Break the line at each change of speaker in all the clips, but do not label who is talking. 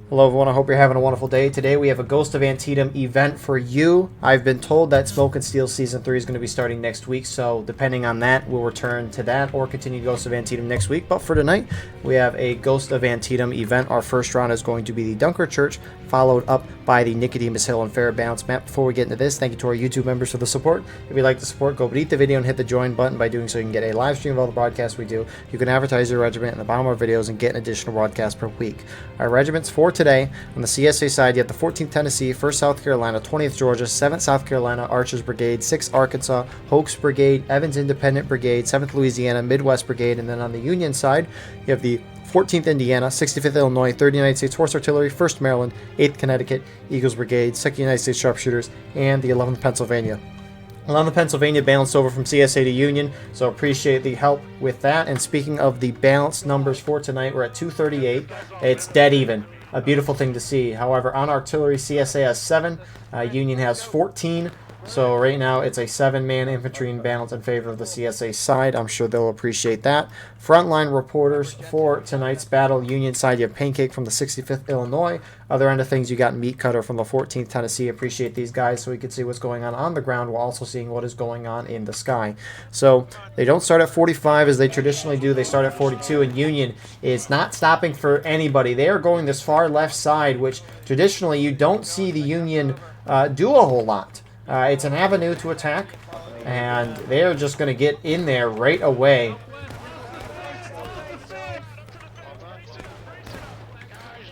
Hello everyone, I hope you're having a wonderful day. Today we have a Ghost of Antietam event for you. I've been told that Smoke and Steel Season 3 is going to be starting next week, so depending on that, we'll return to that or continue Ghost of Antietam next week. But for tonight, we have a Ghost of Antietam event. Our first round is going to be the Dunker Church, followed up by the Nicodemus Hill and Fair Balance map. Before we get into this, thank you to our YouTube members for the support. If you'd like to support, go beneath the video and hit the join button. By doing so, you can get a live stream of all the broadcasts we do. You can advertise your regiment in the bottom of our videos and get an additional broadcast per week. Our regiments for today, on the CSA side, you have the 14th Tennessee, 1st South Carolina, 20th Georgia, 7th South Carolina, Archers Brigade, 6th Arkansas, Hoax Brigade, Evans Independent Brigade, 7th Louisiana, Midwest Brigade, and then on the Union side, you have the 14th Indiana, 65th Illinois, 3rd United States Horse Artillery, 1st Maryland, 8th Connecticut, Eagles Brigade, 2nd United States Sharpshooters, and the 11th Pennsylvania. 11th Pennsylvania balanced over from CSA to Union, so appreciate the help with that. And speaking of the balanced numbers for tonight, we're at 238. It's dead even. A beautiful thing to see. However, on artillery, CSA has 7, Union has 14. So right now it's a 7-man infantry in balance in favor of the CSA side. I'm sure they'll appreciate that. Frontline reporters for tonight's battle. Union side, you have Pancake from the 65th Illinois. Other end of things, you got Meat Cutter from the 14th Tennessee. Appreciate these guys so we can see what's going on the ground while also seeing what is going on in the sky. So they don't start at 45 as they traditionally do. They start at 42, and Union is not stopping for anybody. They are going this far left side, which traditionally you don't see the Union do a whole lot. It's an avenue to attack, and they're just going to get in there right away.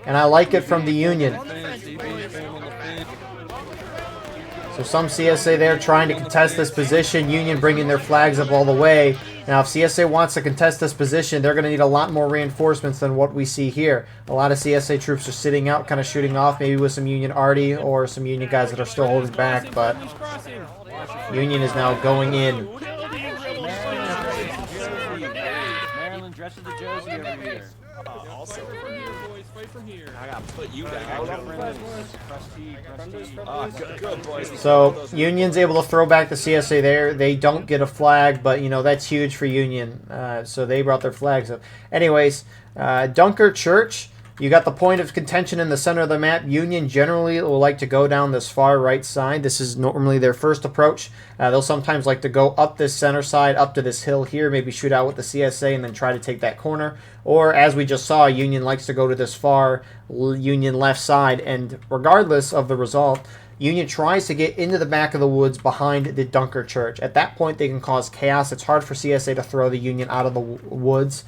And I like it from the Union. So some CSA there trying to contest this position. Union bringing their flags up all the way. Now, if CSA wants to contest this position, they're going to need a lot more reinforcements than what we see here. A lot of CSA troops are sitting out, kind of shooting off, maybe with some Union arty or some Union guys that are still holding back, but Union is now going in.
Maryland dresses the Josie over here. Also I gotta put you down. Good boys.
So Union's able to throw back the CSA there. They don't get a flag, but you know that's huge for Union. So they brought their flags up. Anyways, Dunker Church. You got the point of contention in the center of the map. Union generally will like to go down this far right side. This is normally their first approach. They'll sometimes like to go up this center side, up to this hill here, maybe shoot out with the CSA and then try to take that corner. Or, as we just saw, Union likes to go to this far Union left side. And regardless of the result, Union tries to get into the back of the woods behind the Dunker Church. At that point, they can cause chaos. It's hard for CSA to throw the Union out of the woods.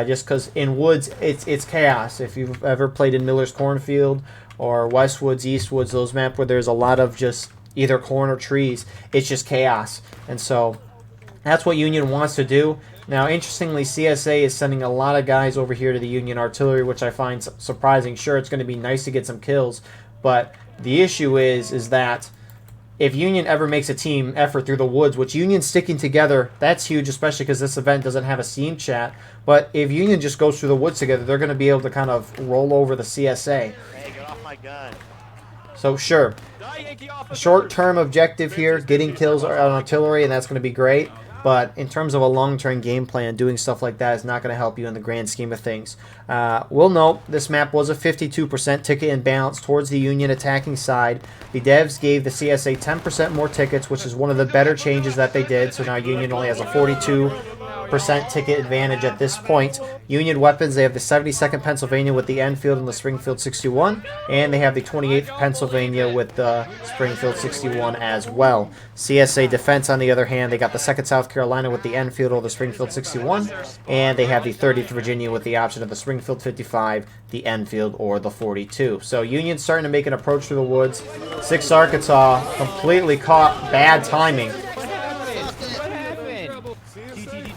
Just because in woods, it's chaos. If you've ever played in Miller's Cornfield or Westwoods, Eastwoods, those maps where there's a lot of just either corn or trees, it's just chaos. And so that's what Union wants to do. Now, interestingly, CSA is sending a lot of guys over here to the Union artillery, which I find surprising. Sure, it's going to be nice to get some kills, but the issue is that if Union ever makes a team effort through the woods, which Union's sticking together, that's huge, especially because this event doesn't have a Steam chat. But if Union just goes through the woods together, they're going to be able to kind of roll over the CSA.
Hey, get off my gun.
So, sure. Short-term objective here, getting kills on artillery, and that's going to be great. But in terms of a long-term game plan, doing stuff like that is not going to help you in the grand scheme of things. We'll note this map was a 52% ticket imbalance towards the Union attacking side. The devs gave the CSA 10% more tickets, which is one of the better changes that they did. So now Union only has a 42% ticket advantage at this point. Union weapons, they have the 72nd Pennsylvania with the Enfield and the Springfield 61, and they have the 28th Pennsylvania with the Springfield 61 as well. CSA defense, on the other hand, they got the 2nd South Carolina with the Enfield or the Springfield 61, and they have the 30th Virginia with the option of the Springfield 55, the Enfield, or the 42. So Union's starting to make an approach through the woods. 6th Arkansas completely caught bad timing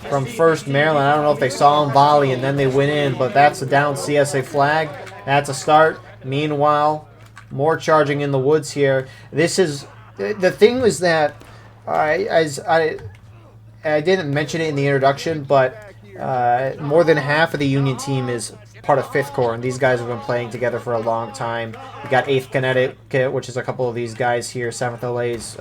from 1st Maryland. I don't know if they saw him volley and then they went in, but that's a down CSA flag. That's a start. Meanwhile, more charging in the woods here. This is the thing was that I didn't mention it in the introduction, but more than half of the Union team is part of 5th Corps, and these guys have been playing together for a long time. You got 8th Connecticut, which is a couple of these guys here. 7th LA's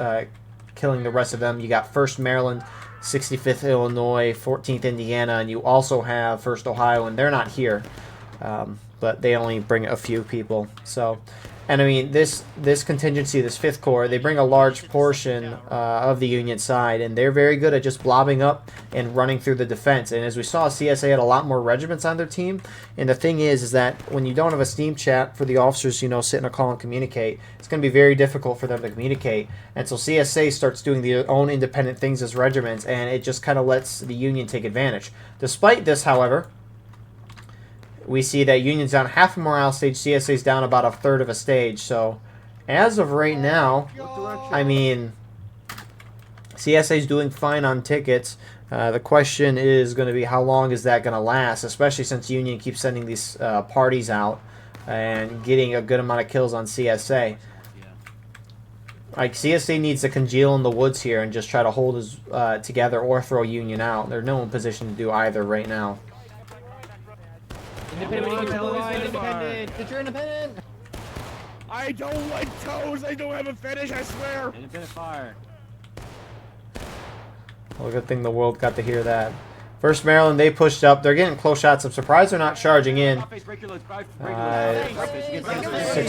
killing the rest of them. You got 1st Maryland, 65th Illinois, 14th Indiana, and you also have 1st Ohio, and they're not here. but they only bring a few people. So, and I mean, this contingency, this 5th Corps, they bring a large portion of the Union side, and they're very good at just blobbing up and running through the defense. And as we saw, CSA had a lot more regiments on their team. And the thing is that when you don't have a Steam chat for the officers, you know, sit in a call and communicate, it's going to be very difficult for them to communicate. And so CSA starts doing their own independent things as regiments, and it just kind of lets the Union take advantage. Despite this, however, we see that Union's down half a morale stage, CSA's down about a third of a stage. So, as of right now, I mean, CSA's doing fine on tickets. The question is going to be how long is that going to last, especially since Union keeps sending these parties out and getting a good amount of kills on CSA. Like, CSA needs to congeal in the woods here and just try to hold us together or throw Union out. They're no in position to do either right now.
Independent. Get your independent.
I don't like toes. I don't have a fetish, I swear. Independent fire.
Well, good thing the world got to hear that. First Maryland, they pushed up. They're getting close shots. I'm surprised they're not charging in. 6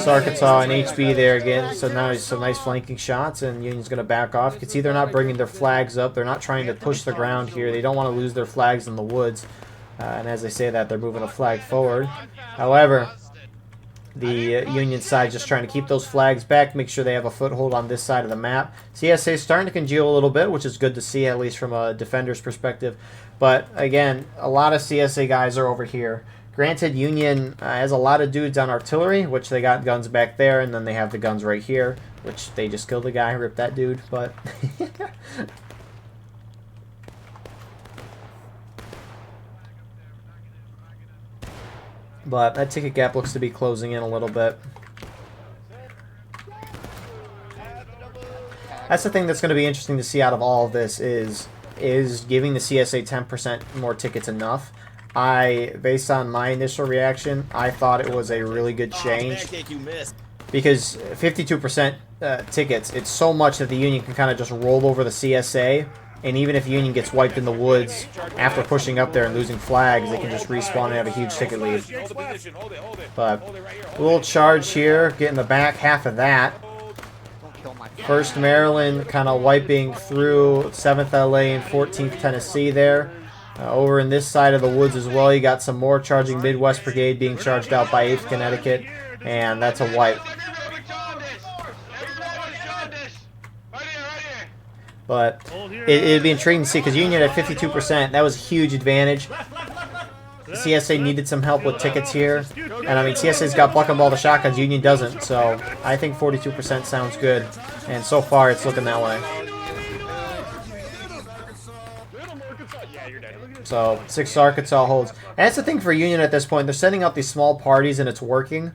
Arkansas and HB there again. So now some nice flanking shots, and Union's going to back off. You can see they're not bringing their flags up. They're not trying to push the ground here. They don't want to lose their flags in the woods. And as they say that, they're moving a flag forward. However, the Union side just trying to keep those flags back, make sure they have a foothold on this side of the map. CSA is starting to congeal a little bit, which is good to see, at least from a defender's perspective. But again, a lot of CSA guys are over here. Granted, Union has a lot of dudes on artillery, which they got guns back there, and then they have the guns right here, which they just killed a guy, ripped that dude, but... But that ticket gap looks to be closing in a little bit. That's the thing that's going to be interesting to see out of all of this is giving the CSA 10% more tickets enough. Based on my initial reaction, I thought it was a really good change. Because 52% tickets, it's so much that the Union can kind of just roll over the CSA. And even if Union gets wiped in the woods after pushing up there and losing flags, they can just respawn and have a huge ticket lead. But a little charge here, getting the back half of that. First Maryland kind of wiping through 7th LA and 14th Tennessee there. Over in this side of the woods as well, you got some more charging Midwest Brigade being charged out by 8th Connecticut. And that's a wipe. But it'd be intriguing to see because Union at 52%, that was a huge advantage. CSA needed some help with tickets here. And I mean, CSA's got Buck and Ball the shotguns, Union doesn't. So I think 42% sounds good. And so far, it's looking that way. So 6 Arkansas holds. And that's the thing for Union at this point. They're sending out these small parties and it's working.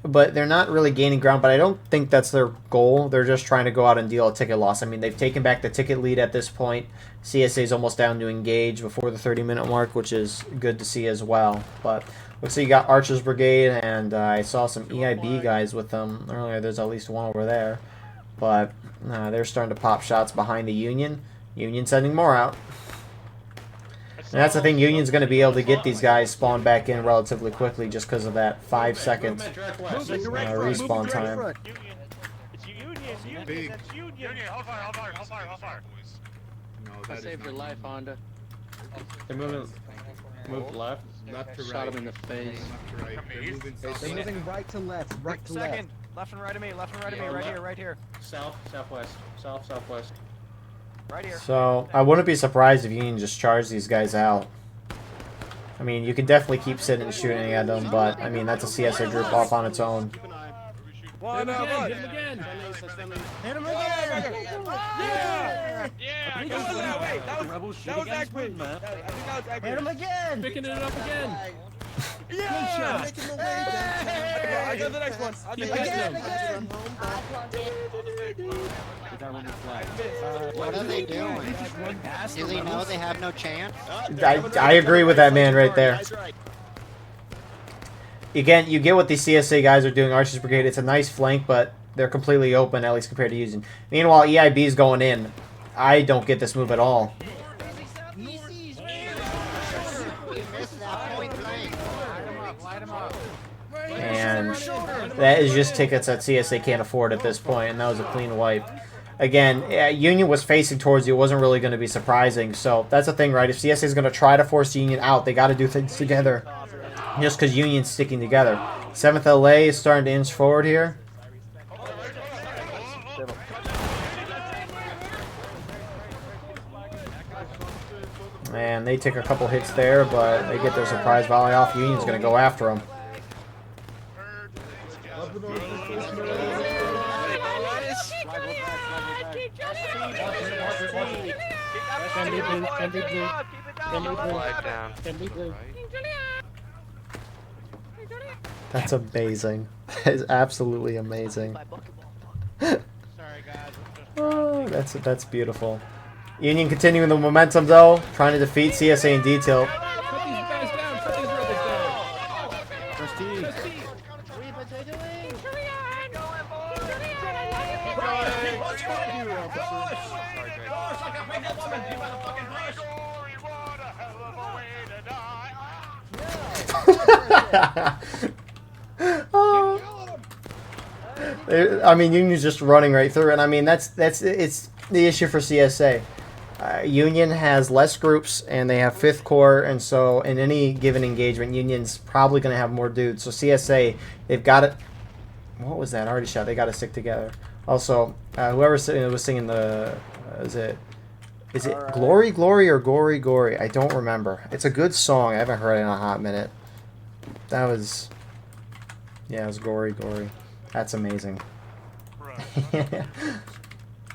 But they're not really gaining ground, but I don't think that's their goal. They're just trying to go out and deal a ticket loss. I mean, they've taken back the ticket lead at this point. CSA's almost down to engage before the 30-minute mark, which is good to see as well. But looks like you got Archer's Brigade, and I saw some EIB guys with them earlier. There's at least one over there. But they're starting to pop shots behind the Union. Union sending more out. And that's the thing, Union's going to be able to get these guys spawned back in relatively quickly just because of that 5-second respawn time.
I saved your life, Honda.
They're moving. Move left.
Left to right. Shot him in the face.
They're moving right to left. Right to left.
Left and right of me. Left and right of me. Right here. Right here.
South. Southwest. South. Southwest.
Right here.
So, I wouldn't be surprised if Union just charged these guys out. I mean, you can definitely keep sitting and shooting at them, but, I mean, that's a CSA group off on its own.
Hit him again! Hit him again! Hit him again! Yeah! Yeah! That was Ekman, man. Hit him again! Picking it up again! Yeah! I got the next one. Again!
What are they doing? Do they know they have no chance?
I agree with that man right there. Again, you get what these CSA guys are doing, Archer's Brigade. It's a nice flank, but they're completely open, at least compared to using. Meanwhile, EIB's going in. I don't get this move at all. and that is just tickets that CSA can't afford at this point, and that was a clean wipe. Again, Union was facing towards you. It wasn't really going to be surprising, so that's the thing, right? If CSA is going to try to force Union out, they got to do things together, just because Union's sticking together. 7th LA is starting to inch forward here. And they take a couple hits there, but they get their surprise volley off. Union's going to go after them. That's amazing. That is absolutely amazing. Oh, that's beautiful. Union continuing the momentum though, trying to defeat CSA in detail. I mean, Union's just running right through, and I mean it's the issue for CSA. Union has less groups, and they have 5th Corps, and so in any given engagement, Union's probably going to have more dudes. So CSA, they've got it. What was that? Already shot. They got to stick together. Also, whoever was singing the, is it Glory Glory or Gory Gory? I don't remember. It's a good song. I haven't heard it in a hot minute. That was, yeah, it was Gory Gory. That's amazing.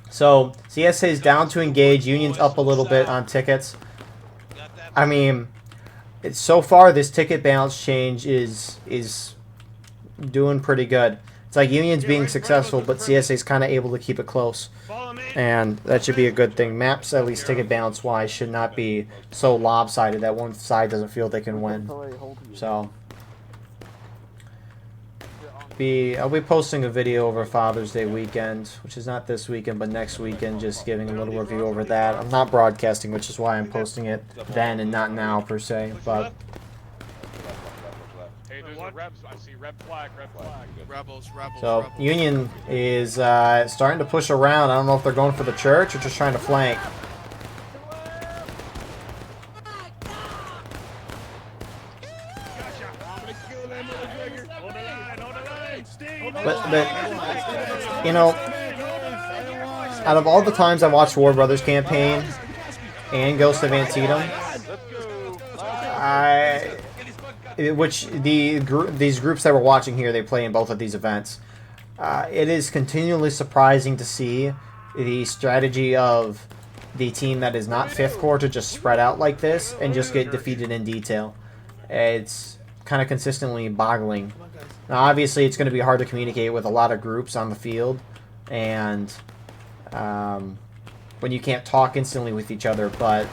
So, CSA is down to engage. Union's up a little bit on tickets. I mean, so far this ticket balance change is doing pretty good. It's like Union's being successful, but CSA's kind of able to keep it close. And that should be a good thing. Maps, at least ticket balance-wise, should not be so lopsided that one side doesn't feel they can win. So, I'll be posting a video over Father's Day weekend, which is not this weekend, but next weekend, just giving a little review over that. I'm not broadcasting, which is why I'm posting it then and not now, per se, but...
Hey, there's a rebs. I see red flag. Rebels.
So, Union is starting to push around. I don't know if they're going for the church or just trying to flank. But you know, out of all the times I watched War Brothers campaign and Ghost of Antietam, these groups that we're watching here, they play in both of these events. It is continually surprising to see the strategy of the team that is not 5th Corps to just spread out like this and just get defeated in detail. It's kind of consistently boggling. Now, obviously, it's going to be hard to communicate with a lot of groups on the field, and when you can't talk instantly with each other, but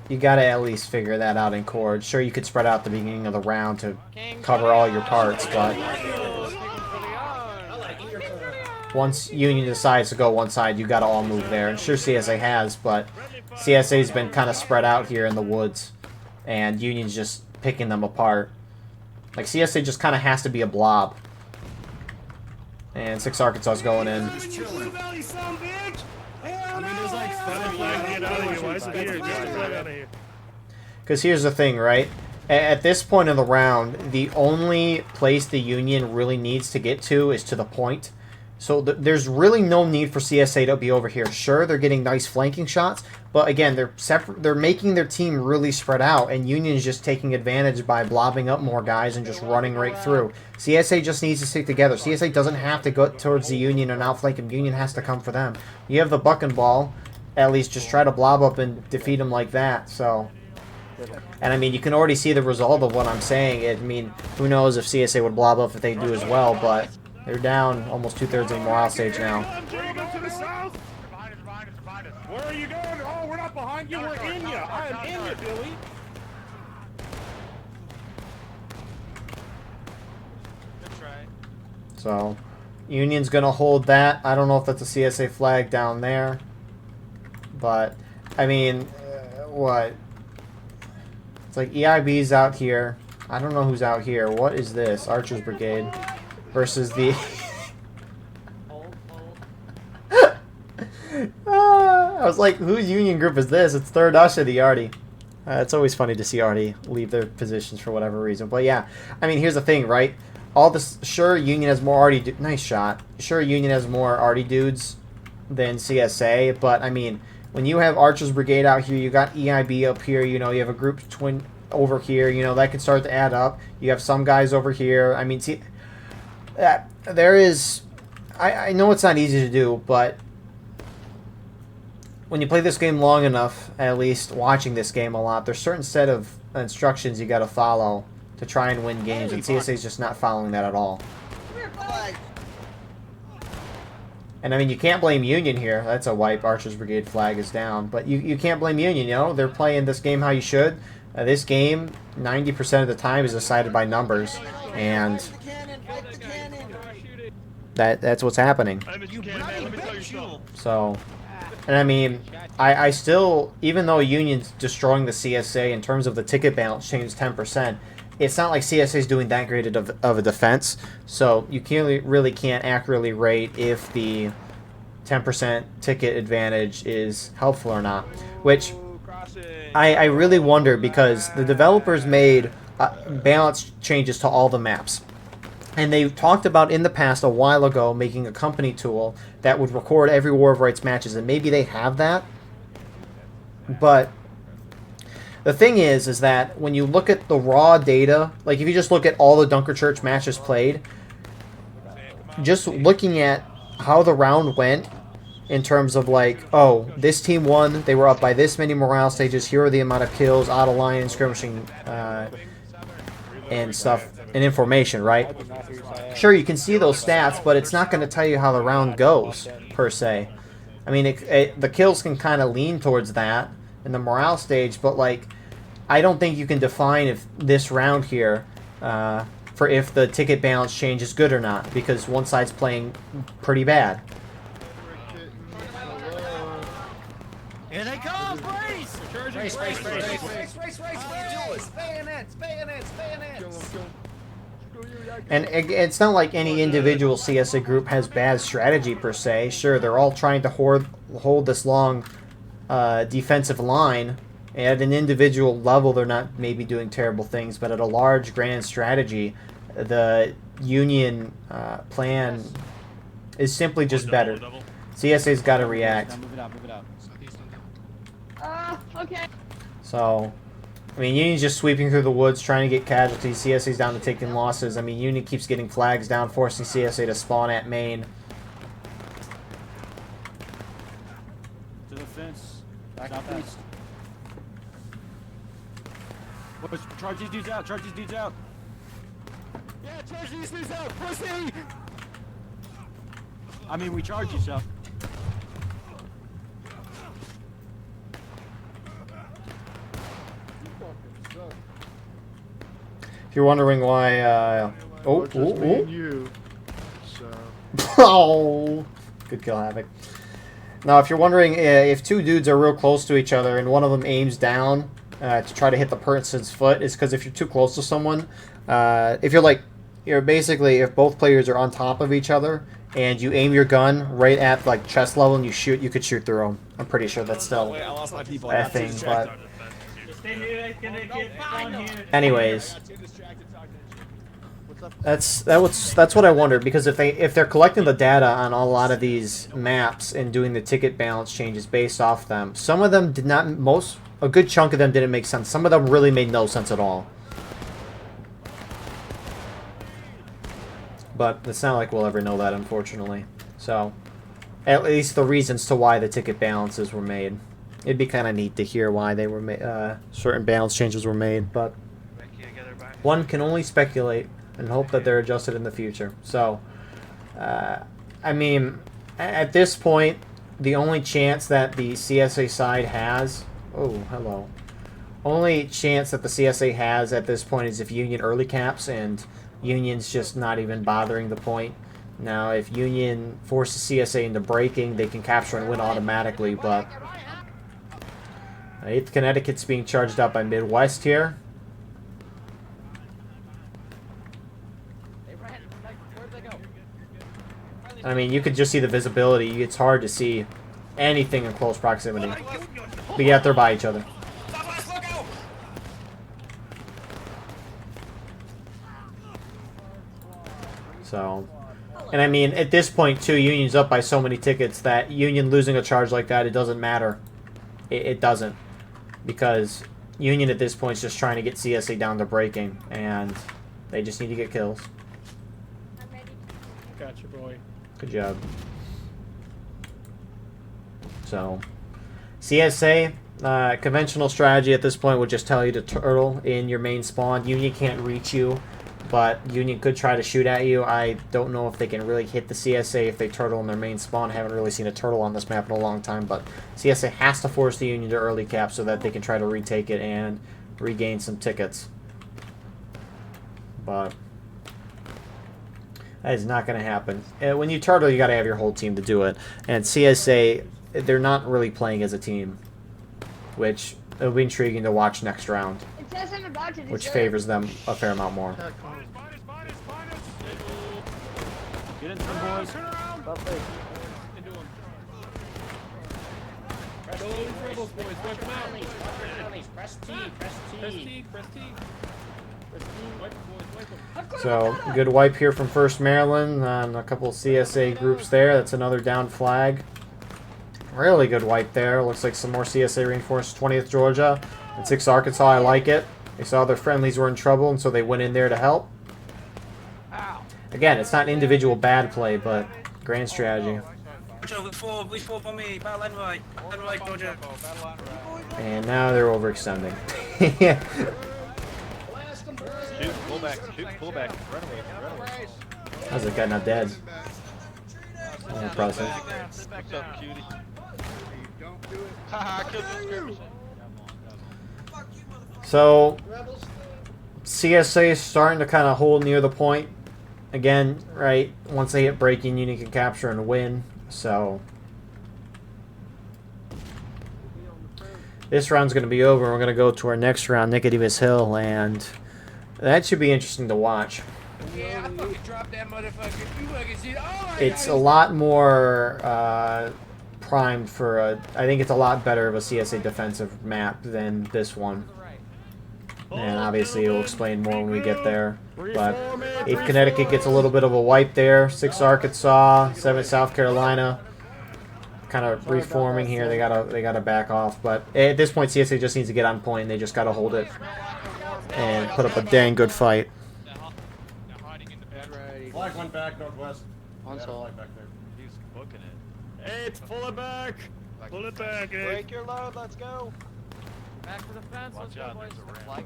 you got to at least figure that out in chord. Sure, you could spread out the beginning of the round to cover all your parts, but once Union decides to go one side, you got to all move there. And sure, CSA has, but CSA's been kind of spread out here in the woods, and Union's just picking them apart. Like, CSA just kind of has to be a blob. And 6 Arkansas's going in. Because here's the thing, right? At this point in the round, the only place the Union really needs to get to is to the point. So there's really no need for CSA to be over here. Sure, they're getting nice flanking shots, but again, they're making their team really spread out, and Union is just taking advantage by blobbing up more guys and just running right through. CSA just needs to stick together. CSA doesn't have to go towards the Union and outflank them. Union has to come for them. You have the buck and ball. At least just try to blob up and defeat them like that. So, and I mean, you can already see the result of what I'm saying. I mean, who knows if CSA would blob up if they do as well, but they're down almost 2/3 of the morale stage now.
Where are you going to the south? Where are you going? Oh, we're not behind you. We're in you. I am in you, Billy. Good try.
So, Union's going to hold that. I don't know if that's a CSA flag down there. But, I mean, what? It's like EIB's out here. I don't know who's out here. What is this? Archer's Brigade versus the... I was like, whose Union group is this? It's Third Usher, the Arty. It's always funny to see Arty leave their positions for whatever reason. But yeah, I mean, here's the thing, right? All this, sure, Union has more Arty. Nice shot. Sure, Union has more Arty dudes than CSA, but I mean, when you have Archer's Brigade out here, you got EIB up here. You know, you have a group twin over here. You know, that can start to add up. You have some guys over here. I mean, see, there is. I know it's not easy to do, but when you play this game long enough, at least watching this game a lot, there's a certain set of instructions you got to follow to try and win games, and CSA is just not following that at all. And I mean, you can't blame Union here. That's a wipe. Archer's Brigade flag is down, but you can't blame Union. You know, they're playing this game how you should. This game, 90% of the time, is decided by numbers, and that's what's happening. So. And I mean, I still, even though Union's destroying the CSA in terms of the ticket balance change 10%, it's not like CSA is doing that great of a defense. So you really can't accurately rate if the 10% ticket advantage is helpful or not. Which I really wonder, because the developers made balance changes to all the maps. And they talked about in the past a while ago making a company tool that would record every War of Rights matches, and maybe they have that. But the thing is that when you look at the raw data, like if you just look at all the Dunkerchurch matches played, just looking at how the round went in terms of like, oh, this team won, they were up by this many morale stages, here are the amount of kills, out of line, skirmishing, and stuff, and information, right? Sure, you can see those stats, but it's not going to tell you how the round goes, per se. I mean, the kills can kind of lean towards that in the morale stage, but, like, I don't think you can define if this round here, for if the ticket balance change is good or not, because one side's playing pretty bad.
Here they come! Brace! Brace! Bayonets!
And it's not like any individual CSA group has bad strategy per se. Sure, they're all trying to hold this long defensive line. At an individual level, they're not maybe doing terrible things, but at a large, grand strategy, the Union plan is simply just better. CSA's got to react.
Okay.
So, I mean, Union's just sweeping through the woods, trying to get casualties. CSA's down to taking losses. I mean, Union keeps getting flags down, forcing CSA to spawn at main.
To the fence. Southeast. Charge these dudes out. Charge these dudes out. Yeah, charge these dudes out. Pussy! I mean, we charge you, so.
If you're wondering why,
Oh,
oh, good kill, Havoc. Now, if you're wondering if two dudes are real close to each other and one of them aims down to try to hit the person's foot, it's because if you're too close to someone, if you're basically, if both players are on top of each other and you aim your gun right at like chest level and you shoot, you could shoot through them. I'm pretty sure that's still a thing, but anyways. That's what I wondered, because if they're collecting the data on a lot of these maps and doing the ticket balance changes based off them, some of them did not. A good chunk of them didn't make sense. Some of them really made no sense at all. But it's not like we'll ever know that, unfortunately. So, at least the reasons to why the ticket balances were made. It'd be kind of neat to hear why they were certain balance changes were made, but one can only speculate and hope that they're adjusted in the future. So, I mean, at this point, the only chance that the CSA side has... Oh, hello. Only chance that the CSA has at this point is if Union early caps, and Union's just not even bothering the point. Now, if Union forces CSA into breaking, they can capture and win automatically, but... 8th Connecticut's being charged up by Midwest here. I mean, you could just see the visibility. It's hard to see anything in close proximity. But yet they're by each other. So, and I mean, at this point, too, Union's up by so many tickets that Union losing a charge like that, it doesn't matter. It doesn't. Because Union at this point is just trying to get CSA down to breaking, and they just need to get kills.
Gotcha, boy.
Good job. So, CSA, conventional strategy at this point would just tell you to turtle in your main spawn. Union can't reach you, but Union could try to shoot at you. I don't know if they can really hit the CSA if they turtle in their main spawn. I haven't really seen a turtle on this map in a long time, but CSA has to force the Union to early cap so that they can try to retake it and regain some tickets. But that is not going to happen. When you turtle, you got to have your whole team to do it. And CSA, they're not really playing as a team, which it'll be intriguing to watch next round, which favors them a fair amount more.
Get in some boys.
So, good wipe here from 1st Maryland on a couple of CSA groups there. That's another down flag. Really good wipe there. Looks like some more CSA reinforced 20th Georgia. And 6th Arkansas, I like it. They saw their friendlies were in trouble, and so they went in there to help. Again, it's not individual bad play, but grand strategy. And now they're overextending.
Shoot, pull back, run away.
How's that guy not dead? Impressive.
What's up, cutie?
So, CSA is starting to kind of hold near the point. Again, right, once they hit breaking, Union can capture and win. So, this round's going to be over. We're going to go to our next round, Nicodemus Hill, and that should be interesting to watch.
Yeah, I fucking dropped that motherfucker. You fucking see it. Oh,
It's a lot more primed for a... I think it's a lot better of a CSA defensive map than this one. And obviously we'll explain more when we get there. But 8th Connecticut gets a little bit of a wipe there. 6th Arkansas, 7th South Carolina. Kind of reforming here. They gotta back off. But at this point, CSA just needs to get on point. They just gotta hold it and put up a dang good fight.
Flag went back northwest.
On salt.
Back there.
He's booking it. Hey, pull it back. Pull it back, eh?
Break your load, let's go.
Back to the fence, let's go, boys.
Flag.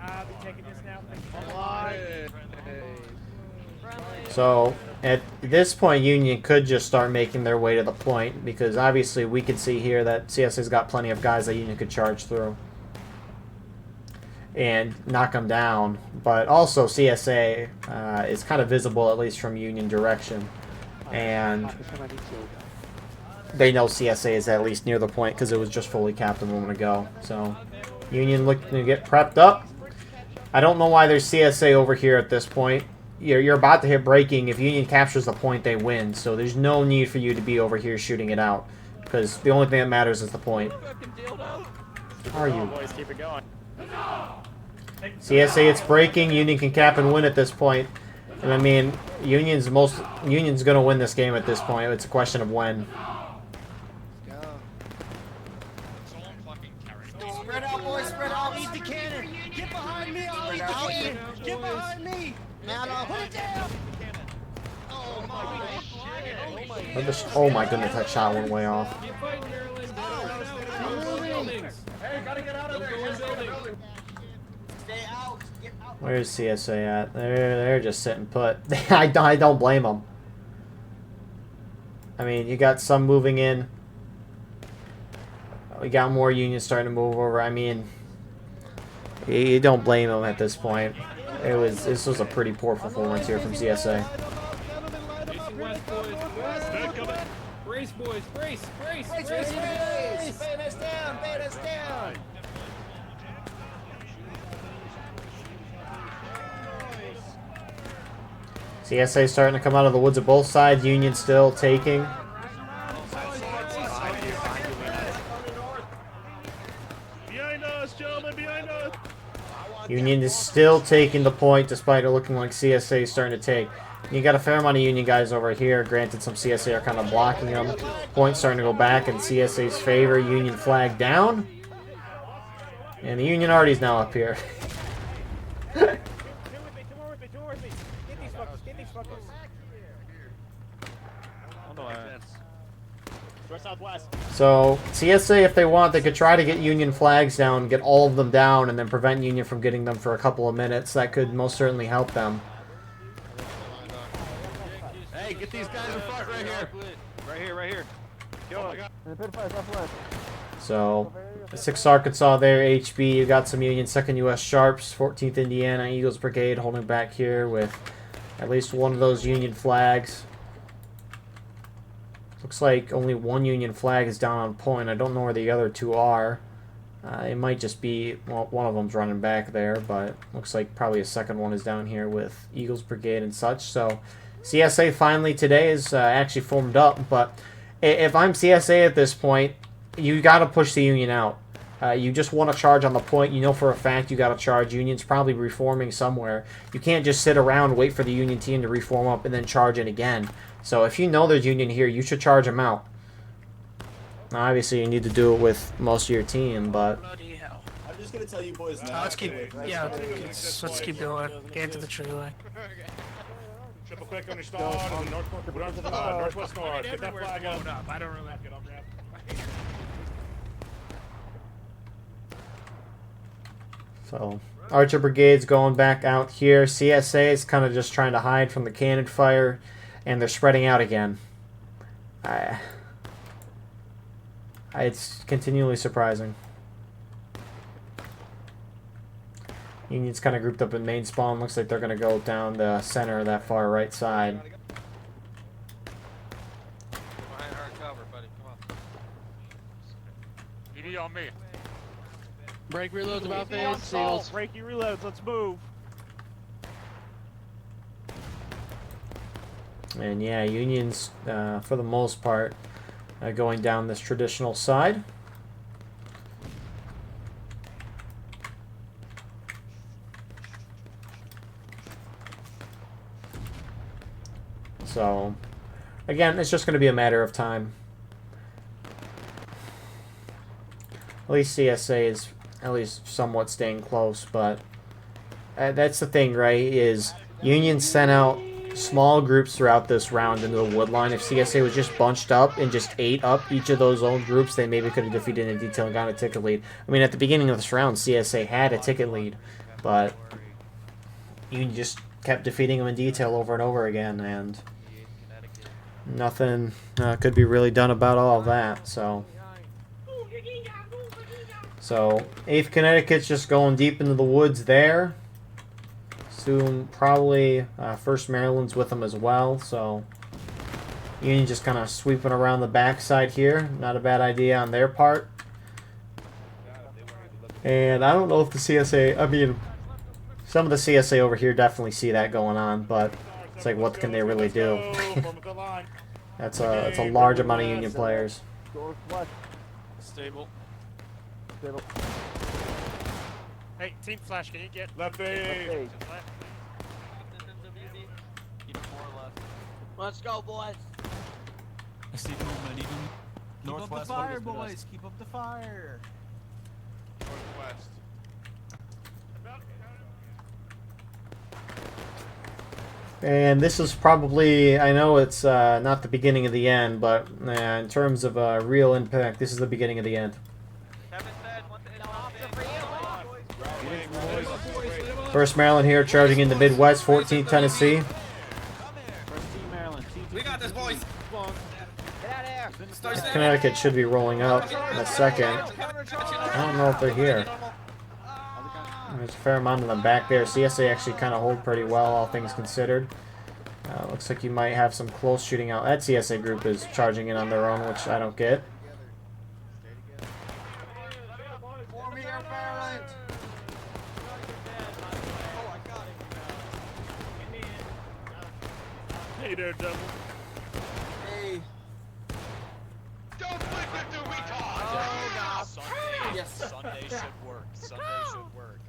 I'll be taking this now.
So at this point, Union could just start making their way to the point, because obviously we can see here that CSA's got plenty of guys that Union could charge through and knock them down. But also CSA is kind of visible, at least from Union direction, and they know CSA is at least near the point because it was just fully capped a moment ago. So Union looking to get prepped up. I don't know why there's CSA over here at this point. You're about to hit breaking. If Union captures the point, they win. So there's no need for you to be over here shooting it out, because the only thing that matters is the point. How are you?
Boys, keep it going.
CSA, it's breaking. Union can cap and win at this point. And I mean, Union's going to win this game at this point. It's a question of when.
Spread out, boys, spread out. Eat the cannon. Get behind me. I'll eat the cannon. Get behind me. Now, put it down. Oh my shit.
Oh my goodness, that shot went way off.
Hey, gotta get out of there.
Stay out. Get out.
Where's CSA at? They're just sitting put. I don't blame them. I mean, you got some moving in. We got more Unions starting to move over. I mean, you don't blame them at this point. This was a pretty poor performance here from CSA.
Brace, boys. Brace.
Brace! Bait us down! Bait us down!
CSA starting to come out of the woods of both sides. Union still taking.
Behind us, gentlemen, behind us.
Union is still taking the point despite it looking like CSA is starting to take. You got a fair amount of Union guys over here. Granted, some CSA are kind of blocking them. Points starting to go back in CSA's favor. Union flag down. And the Union Arty's now up here. So, CSA, if they want, they could try to get Union flags down, get all of them down, and then prevent Union from getting them for a couple of minutes. That could most certainly help them.
Hey, get these guys in front right here.
Right here. Kill him.
So, 6th Arkansas there, HB. You got some Union, 2nd U.S. Sharps, 14th Indiana Eagles Brigade holding back here with at least one of those Union flags. Looks like only one Union flag is down on point. I don't know where the other two are. It might just be, well, one of them's running back there, but looks like probably a second one is down here with Eagles Brigade and such. So CSA finally today is actually formed up, but if I'm CSA at this point, you got to push the Union out. You just want to charge on the point. You know for a fact you got to charge. Union's probably reforming somewhere. You can't just sit around, wait for the Union team to reform up, and then charge it again. So if you know there's Union here, you should charge them out. Now, obviously, you need to do it with most of your team, but...
I'm just going to tell you boys...
let's keep going. Get into the tree line.
Triple quick on your start. Northwest north. Get that flag up. I don't really have to get on that.
So, Archer Brigade's going back out here. CSA is kind of just trying to hide from the cannon fire, and they're spreading out again. It's continually surprising. Union's kind of grouped up in main spawn. Looks like they're going to go down the center of that far right side.
Behind our cover, buddy. Come on.
ED on me.
Break reloads about face. Seals.
Break your reloads. Let's move.
And yeah, Union's, for the most part, going down this traditional side. So, again, it's just going to be a matter of time. At least CSA is at least somewhat staying close, but that's the thing, right, is Union sent out small groups throughout this round into the wood line. If CSA was just bunched up and just ate up each of those own groups, they maybe could have defeated in detail and gotten a ticket lead. I mean, at the beginning of this round, CSA had a ticket lead, but Union just kept defeating them in detail over and over again, and nothing could be really done about all of that. So 8th Connecticut's just going deep into the woods there. Soon, probably 1st Maryland's with them as well. So Union just kind of sweeping around the backside here. Not a bad idea on their part. And I don't know if the CSA, I mean, some of the CSA over here definitely see that going on, but it's like, what can they really do? It's a large amount of Union players.
Stable. Hey, team flash, can you get lefty?
Let's go, boys.
I see movement even northwest. Keep up the fire, boys. Keep up the fire.
Northwest.
And this is probably, I know it's not the beginning of the end, but in terms of real impact, this is the beginning of the end. 1st Maryland here, charging in the Midwest, 14th Tennessee.
We got this, boys.
Connecticut should be rolling up in a second. I don't know if they're here. There's a fair amount of them back there. CSA actually kind of hold pretty well, all things considered. Looks like you might have some close shooting out. That CSA group is charging in on their own, which I don't get.
Form your parent.
Hey there, devil.
Hey.
Don't flip it till we talk.
Yes.
Sunday should work. Sunday should work.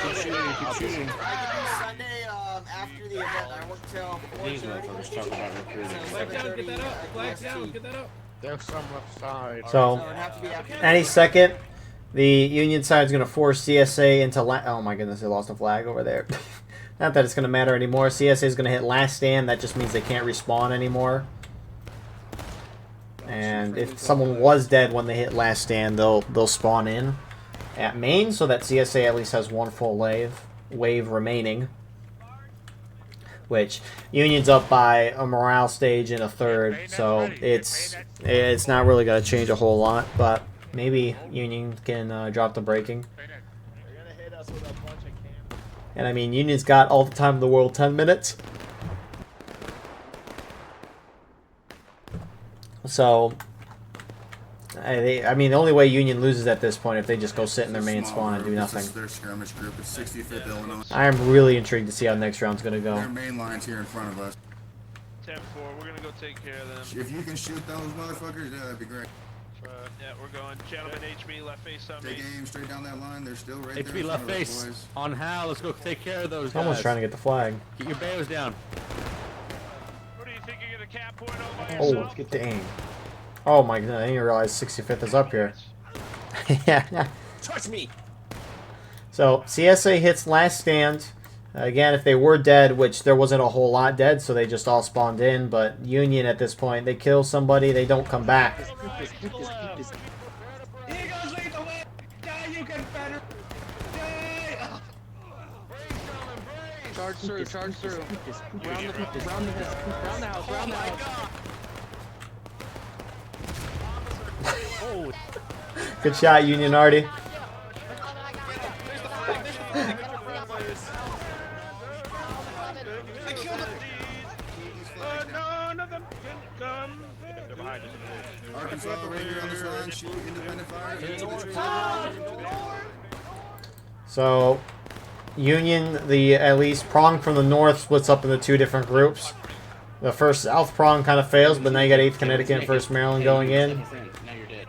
Keep shooting, keep shooting.
I can do Sunday after the event. I work till 4:30.
These motherfuckers talk about recruiting.
Flag down, get that up. Flag down, get that up.
There's some left side.
So,
it'd have to be after
any second, the Union side is going to force CSA into... oh my goodness, they lost a flag over there. Not that it's going to matter anymore. CSA is going to hit last stand. That just means they can't respawn anymore. And if someone was dead when they hit last stand, they'll spawn in at main, so that CSA at least has one full wave remaining. Which Union's up by a morale stage in a third, so it's not really going to change a whole lot. But maybe Union can drop the braking. And I mean, Union's got all the time in the world, 10 minutes. So, I mean, the only way Union loses at this point if they just go sit in their main spawn and do nothing.
Their skirmish group is 65th Illinois.
I am really intrigued to see how next round's going to go.
Their main line's here in front of us.
10-4, we're gonna go take care of them.
If you can shoot those motherfuckers, yeah, that'd be great.
Yeah, we're going. Gentlemen, HB, left face on me.
Take aim straight down that line. They're still right there.
HB
in
left
front of us,
face.
boys.
On Hal, let's go take care of those guys.
Someone's trying to get the flag.
Get your bayos down.
What do you think you're gonna cap point all by
Oh,
yourself?
get the aim. Oh my god, I didn't realize 65th is up here. Yeah.
Touch me!
So, CSA hits last stand. Again, if they were dead, which there wasn't a whole lot dead, so they just all spawned in, but Union at this point, they kill somebody, they don't come back.
Here goes lethal way! Die, you Confederate! Die!
Charge through, charge through. Round the house, round the house.
Good shot, Union Artie.
No, nothing can come. They're behind us.
Arkansas, right here on this line. Shoot independent fire.
So, Union, the at least prong from the north splits up into two different groups. The first south prong kind of fails, but now you got 8th Connecticut and 1st Maryland going in.
Now you're dead.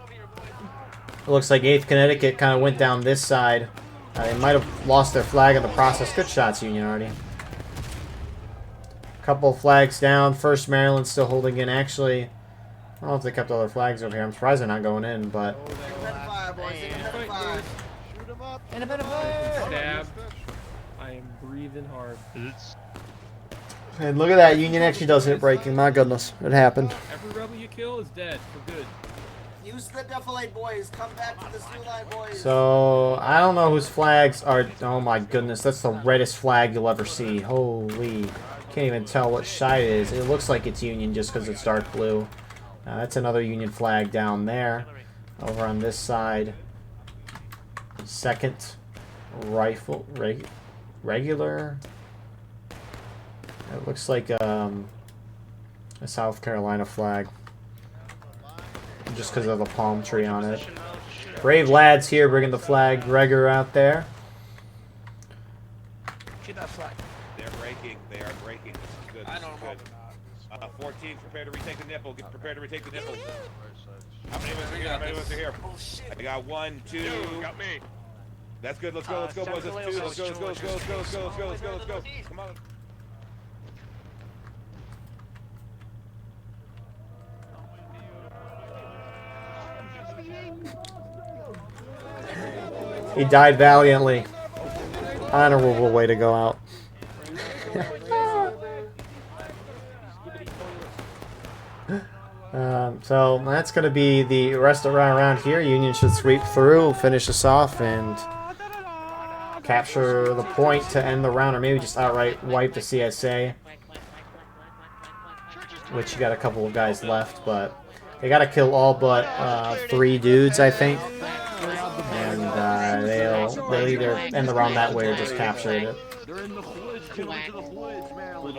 It looks like 8th Connecticut kind of went down this side. They might have lost their flag in the process. Good shots, Union Artie. Couple of flags down. 1st Maryland still holding in. Actually, I don't know if they kept all their flags over here. I'm surprised they're not going in, but...
Independent fire, boys. Independent fire.
Shoot him up.
Independent fire.
Stab. I am breathing hard.
And look at that. Union actually does hit breaking. My goodness. It happened.
Every rebel you kill is dead for good.
Use the defilade, boys. Come back to the through line, boys.
So, I don't know whose flags are... Oh my goodness. That's the reddest flag you'll ever see. Holy... Can't even tell what side it is. It looks like it's Union just because it's dark blue. That's another Union flag down there. Over on this side. 2nd rifle... regular... It looks like a South Carolina flag. Just because of the palm tree on it. Brave lads here bringing the flag. Gregor out there.
Shoot that flag.
They're breaking. They are breaking. This is good. This is good. 14, prepare to retake the nipple. Get prepared to retake the nipple. How many of us are here? How many of us are here? I got 1, 2. Got me. That's good. Let's go. Let's go, boys. Let's go. Let's go. Let's go. Let's go. Let's go. Let's go. Let's go. Let's go. Let's go. Come on.
He died valiantly. Honorable way to go out. So that's going to be the rest of the round around here. Union should sweep through, finish this off, and capture the point to end the round, or maybe just outright wipe the CSA. Which you got a couple of guys left, but they got to kill all but 3 dudes, I think. And they'll either end the round that way or just capture it.
They're in the woods. Get into the woods, Maryland.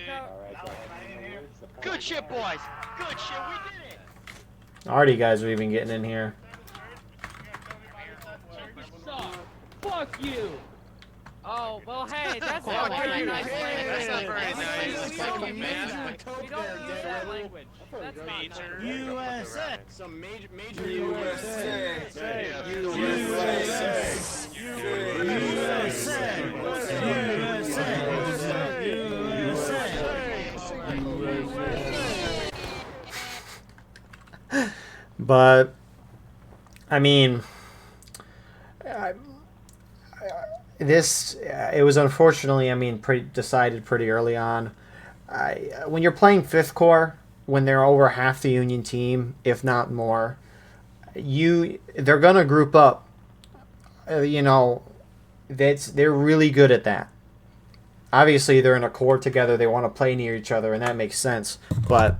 Workout.
Good shit, boys. Good shit. We did it.
Already, guys are even getting in here.
Fuck you!
Oh, well, hey, that's not very nice language.
That's not very nice.
We don't use that language. That's not nice.
USA.
Some major
USA.
But I mean, it was unfortunately, I mean, decided pretty early on. When you're playing Fifth Corps, when they're over half the Union team, if not more, they're gonna group up. You know, they're really good at that. Obviously, they're in a corps together. They want to play near each other, and that makes sense. But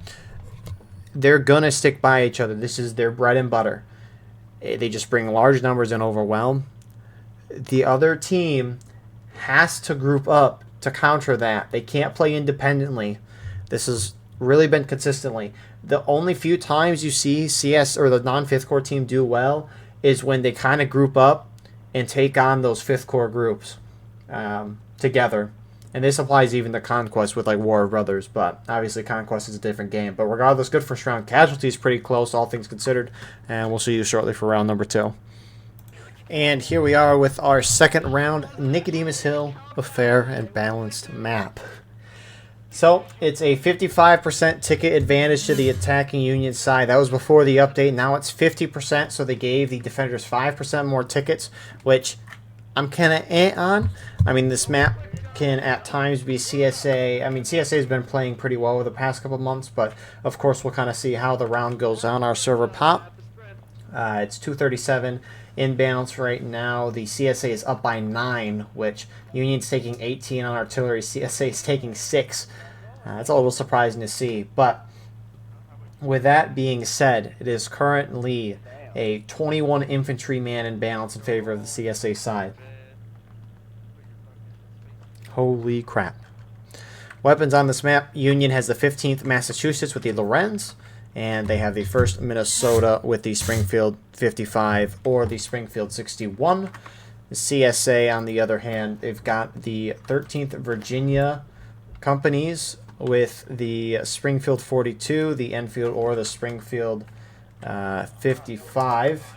they're gonna stick by each other. This is their bread and butter. They just bring large numbers and overwhelm. The other team has to group up to counter that. They can't play independently. This has really been consistently. The only few times you see CS or the non-Fifth Corps team do well is when they kind of group up and take on those Fifth Corps groups together. And this applies even to Conquest with like War of Brothers, but obviously Conquest is a different game. But regardless, good first round. Casualty is pretty close, all things considered. And we'll see you shortly for round number 2. And here we are with our second round, Nicodemus Hill, a fair and balanced map. So it's a 55% ticket advantage to the attacking Union side. That was before the update. Now it's 50%, so they gave the defenders 5% more tickets, which I'm kind of on. I mean, this map can at times be CSA. I mean, CSA has been playing pretty well over the past couple months, but of course we'll kind of see how the round goes on our server pop. It's 237 in balance right now. The CSA is up by 9, which Union's taking 18 on artillery. CSA is taking 6. That's a little surprising to see. But with that being said, it is currently a 21 infantryman in balance in favor of the CSA side. Holy crap. Weapons on this map. Union has the 15th Massachusetts with the Lorenz, and they have the 1st Minnesota with the Springfield 55 or the Springfield 61. The CSA, on the other hand, they've got the 13th Virginia companies with the Springfield 42, the Enfield or the Springfield 55.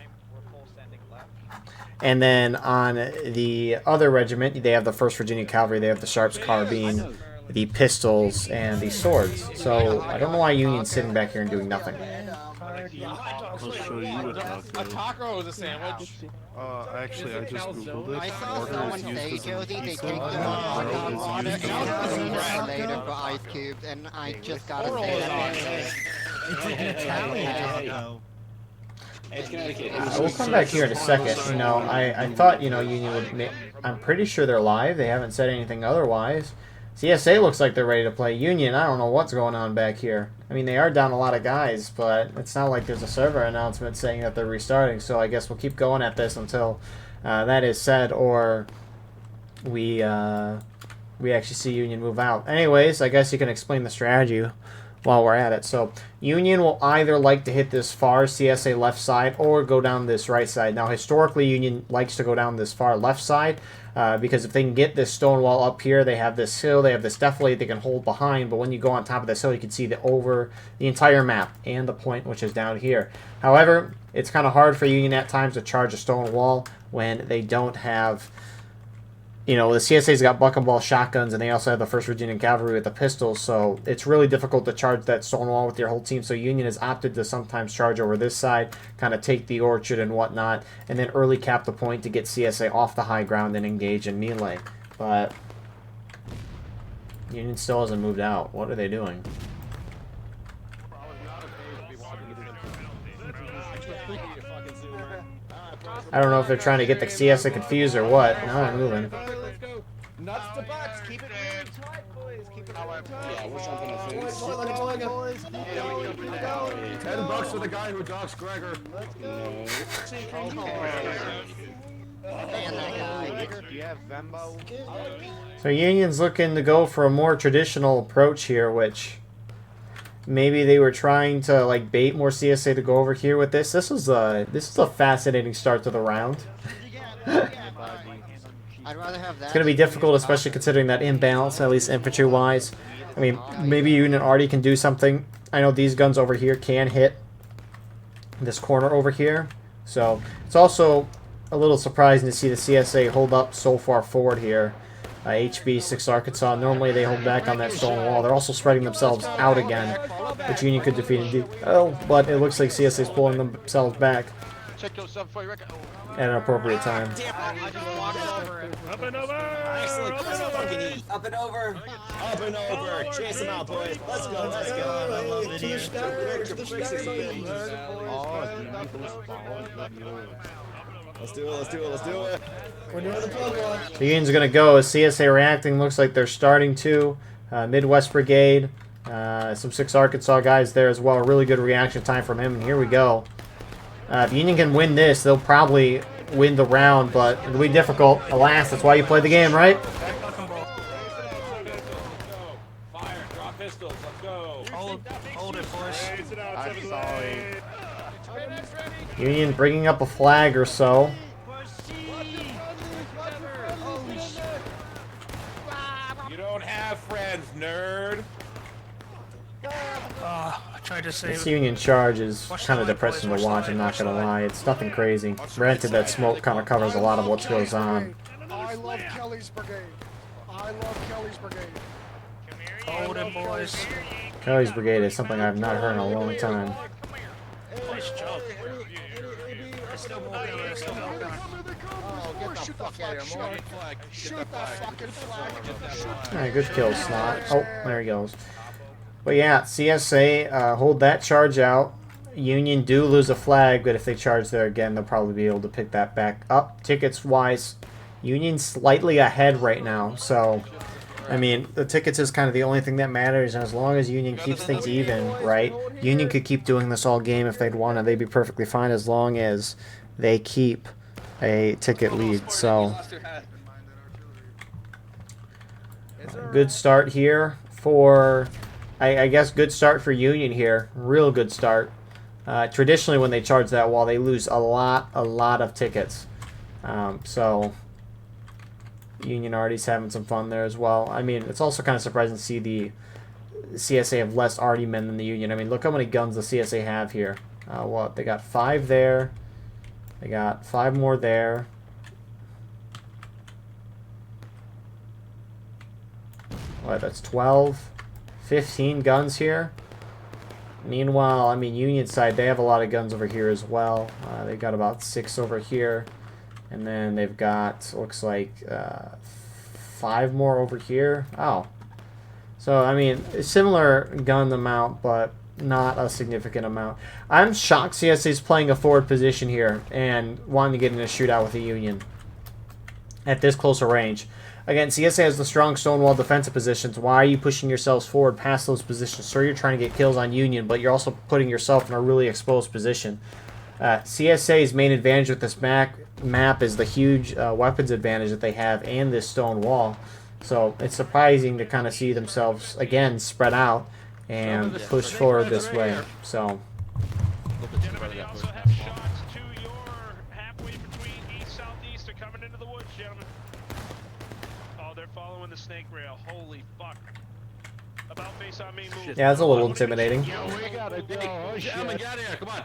And then on the other regiment, they have the 1st Virginia Cavalry. They have the Sharps Carbine, the pistols, and the swords. So I don't know why Union's sitting back here and doing nothing.
I'll show you a
taco is a sandwich.
Actually, I just googled it.
I saw
Water
someone
is
say,
used as
Josie,
a
they
pizza.
take them on hot water
Is
and
used as a
later for ice cubes, and I just gotta say that.
It's an Italian taco.
We'll come back here in a second. You know, I thought, you know, Union would I'm pretty sure they're live. They haven't said anything otherwise. CSA looks like they're ready to play. Union, I don't know what's going on back here. I mean, they are down a lot of guys, but it's not like there's a server announcement saying that they're restarting. So I guess we'll keep going at this until that is said, or we actually see Union move out. Anyways, I guess you can explain the strategy while we're at it. So Union will either like to hit this far CSA left side or go down this right side. Now historically Union likes to go down this far left side because if they can get this stone wall up here, they have this hill, they have this defilade they can hold behind, but when you go on top of this hill you can see the entire map and the point which is down here. However, it's kind of hard for Union at times to charge a stone wall when they don't have, you know, the CSA's got buck and ball shotguns, and they also have the 1st Virginia Cavalry with the pistols, so it's really difficult to charge that stone wall with your whole team. So Union has opted to sometimes charge over this side, kind of take the orchard and whatnot, and then early cap the point to get CSA off the high ground and engage in melee. But Union still hasn't moved out. What are they doing? I don't know if they're trying to get the CSA confused or what. No, I'm moving.
Nuts to butts. Keep it real tight, boys. Keep it real tight.
Yeah, we're jumping in $10 for the guy who dogs Gregor.
Man, that guy.
have Venmo?
So Union's looking to go for a more traditional approach here, which maybe they were trying to like bait more CSA to go over here with this. This is a fascinating start to the round.
I'd rather have that.
It's going to be difficult, especially considering that imbalance, at least infantry-wise. I mean, maybe Union already can do something. I know these guns over here can hit this corner over here. So it's also a little surprising to see the CSA hold up so far forward here. HB 6 Arkansas, normally they hold back on that stone wall. They're also spreading themselves out again, which Union could defeat indeed. Oh, but it looks like CSA is pulling themselves back
Check yourself before you wreck it.
at an appropriate time.
Up and over!
Up and over! Up and over! Chase him out, boys! Let's go, let's go! Let's do it! We're doing the plug one!
The Union's going to go as CSA reacting. Looks like they're starting to. Midwest Brigade. Some 6 Arkansas guys there as well. Really good reaction time from him. And here we go. If Union can win this, they'll probably win the round, but it'll be difficult. Alas, that's why you play the game, right?
Fire, drop pistols, let's go.
Hold it, boys.
I'm sorry.
Union bringing up a flag or so.
You don't have friends, nerd.
I tried to save
This
it.
Union charge is kind of depressing to watch, I'm not going to lie. It's nothing crazy. Granted, that smoke kind of covers a lot of what goes on.
I love Kelly's brigade. I love Kelly's brigade.
Hold it, boys.
Kelly's Brigade is something I've not heard in a long time.
Nice job. There's still more down there. There's still more down
Shoot that flag. Shoot that fucking flag.
Alright, good kill, Snot. Oh, there he goes. But yeah, CSA hold that charge out. Union do lose a flag, but if they charge there again, they'll probably be able to pick that back up. Tickets-wise, Union's slightly ahead right now, so I mean, the tickets is kind of the only thing that matters, and as long as Union keeps things even, right? Union could keep doing this all game if they'd want to. They'd be perfectly fine as long as they keep a ticket lead. So, good start here for, I guess, good start for Union here. Real good start. Traditionally, when they charge that wall, they lose a lot of tickets. So, Union already's having some fun there as well. I mean, it's also kind of surprising to see the CSA have less arty men than the Union. I mean, look how many guns the CSA have here. What? They got 5 there. They got 5 more there. What? That's 12, 15 guns here. Meanwhile, I mean, Union side, they have a lot of guns over here as well. They've got about 6 over here. And then they've got, looks like, 5 more over here. Oh. So, I mean, a similar gun amount, but not a significant amount. I'm shocked CSA's playing a forward position here and wanting to get in a shootout with the Union at this closer range. Again, CSA has the strong stonewall defensive positions. Why are you pushing yourselves forward past those positions? Sure, you're trying to get kills on Union, but you're also putting yourself in a really exposed position. CSA's main advantage with this map is the huge weapons advantage that they have and this stone wall. So it's surprising to kind of see themselves, again, spread out and push forward this way. So,
Gentlemen, they also have shots to your halfway between east, southeast. They're coming into the woods, gentlemen. Oh, they're following the snake rail. Holy fuck. About face on me, move.
yeah, it's a little intimidating.
We gotta go. Oh, shit. Get out of here. Come on.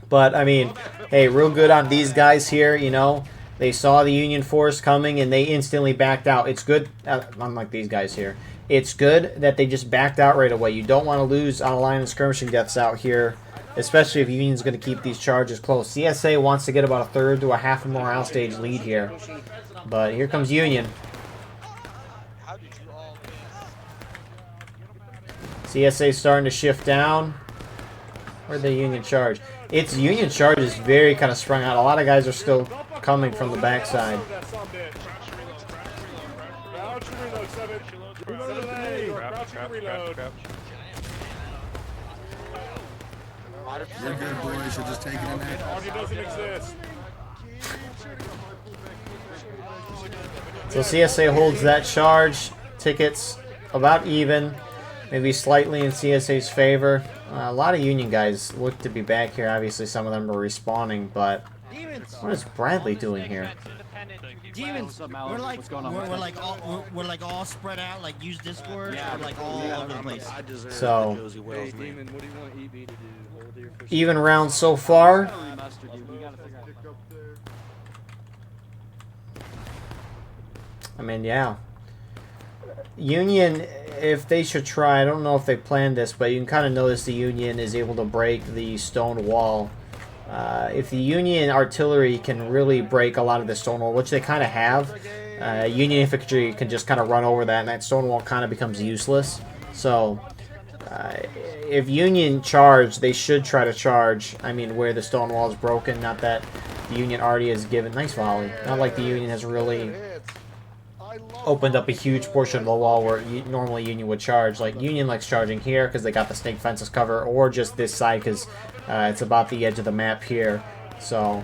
But, I mean, hey, real good on these guys here, you know. They saw the Union force coming, and they instantly backed out. It's good, unlike these guys here. It's good that they just backed out right away. You don't want to lose on a line of skirmishing deaths out here, especially if Union's going to keep these charges close. CSA wants to get about a third to a half a morale stage lead here. But here comes Union. CSA starting to shift down. Where'd the Union charge? Its Union charge is very kind of sprung out. A lot of guys are still coming from the backside.
You're good, boys. You're just taking it in.
Army doesn't exist.
So CSA holds that charge. Tickets about even, maybe slightly in CSA's favor. A lot of Union guys look to be back here. Obviously, some of them are respawning, but what is Bradley doing here?
Demons, we're like all spread out, like use Discord, yeah, we're like all over the place.
So,
Hey, Demon, what do you want EB to do? Hold here for
even round so far. I mean, yeah. Union, if they should try, I don't know if they planned this, but you can kind of notice the Union is able to break the stone wall. If the Union artillery can really break a lot of the stone wall, which they kind of have, Union infantry can just kind of run over that, and that stone wall kind of becomes useless. So, if Union charge, they should try to charge, I mean, where the stone wall is broken. Not that the Union already has given... Nice volley. Not like the Union has really opened up a huge portion of the wall where normally Union would charge. Like, Union likes charging here because they got the snake fences cover, or just this side because it's about the edge of the map here. So,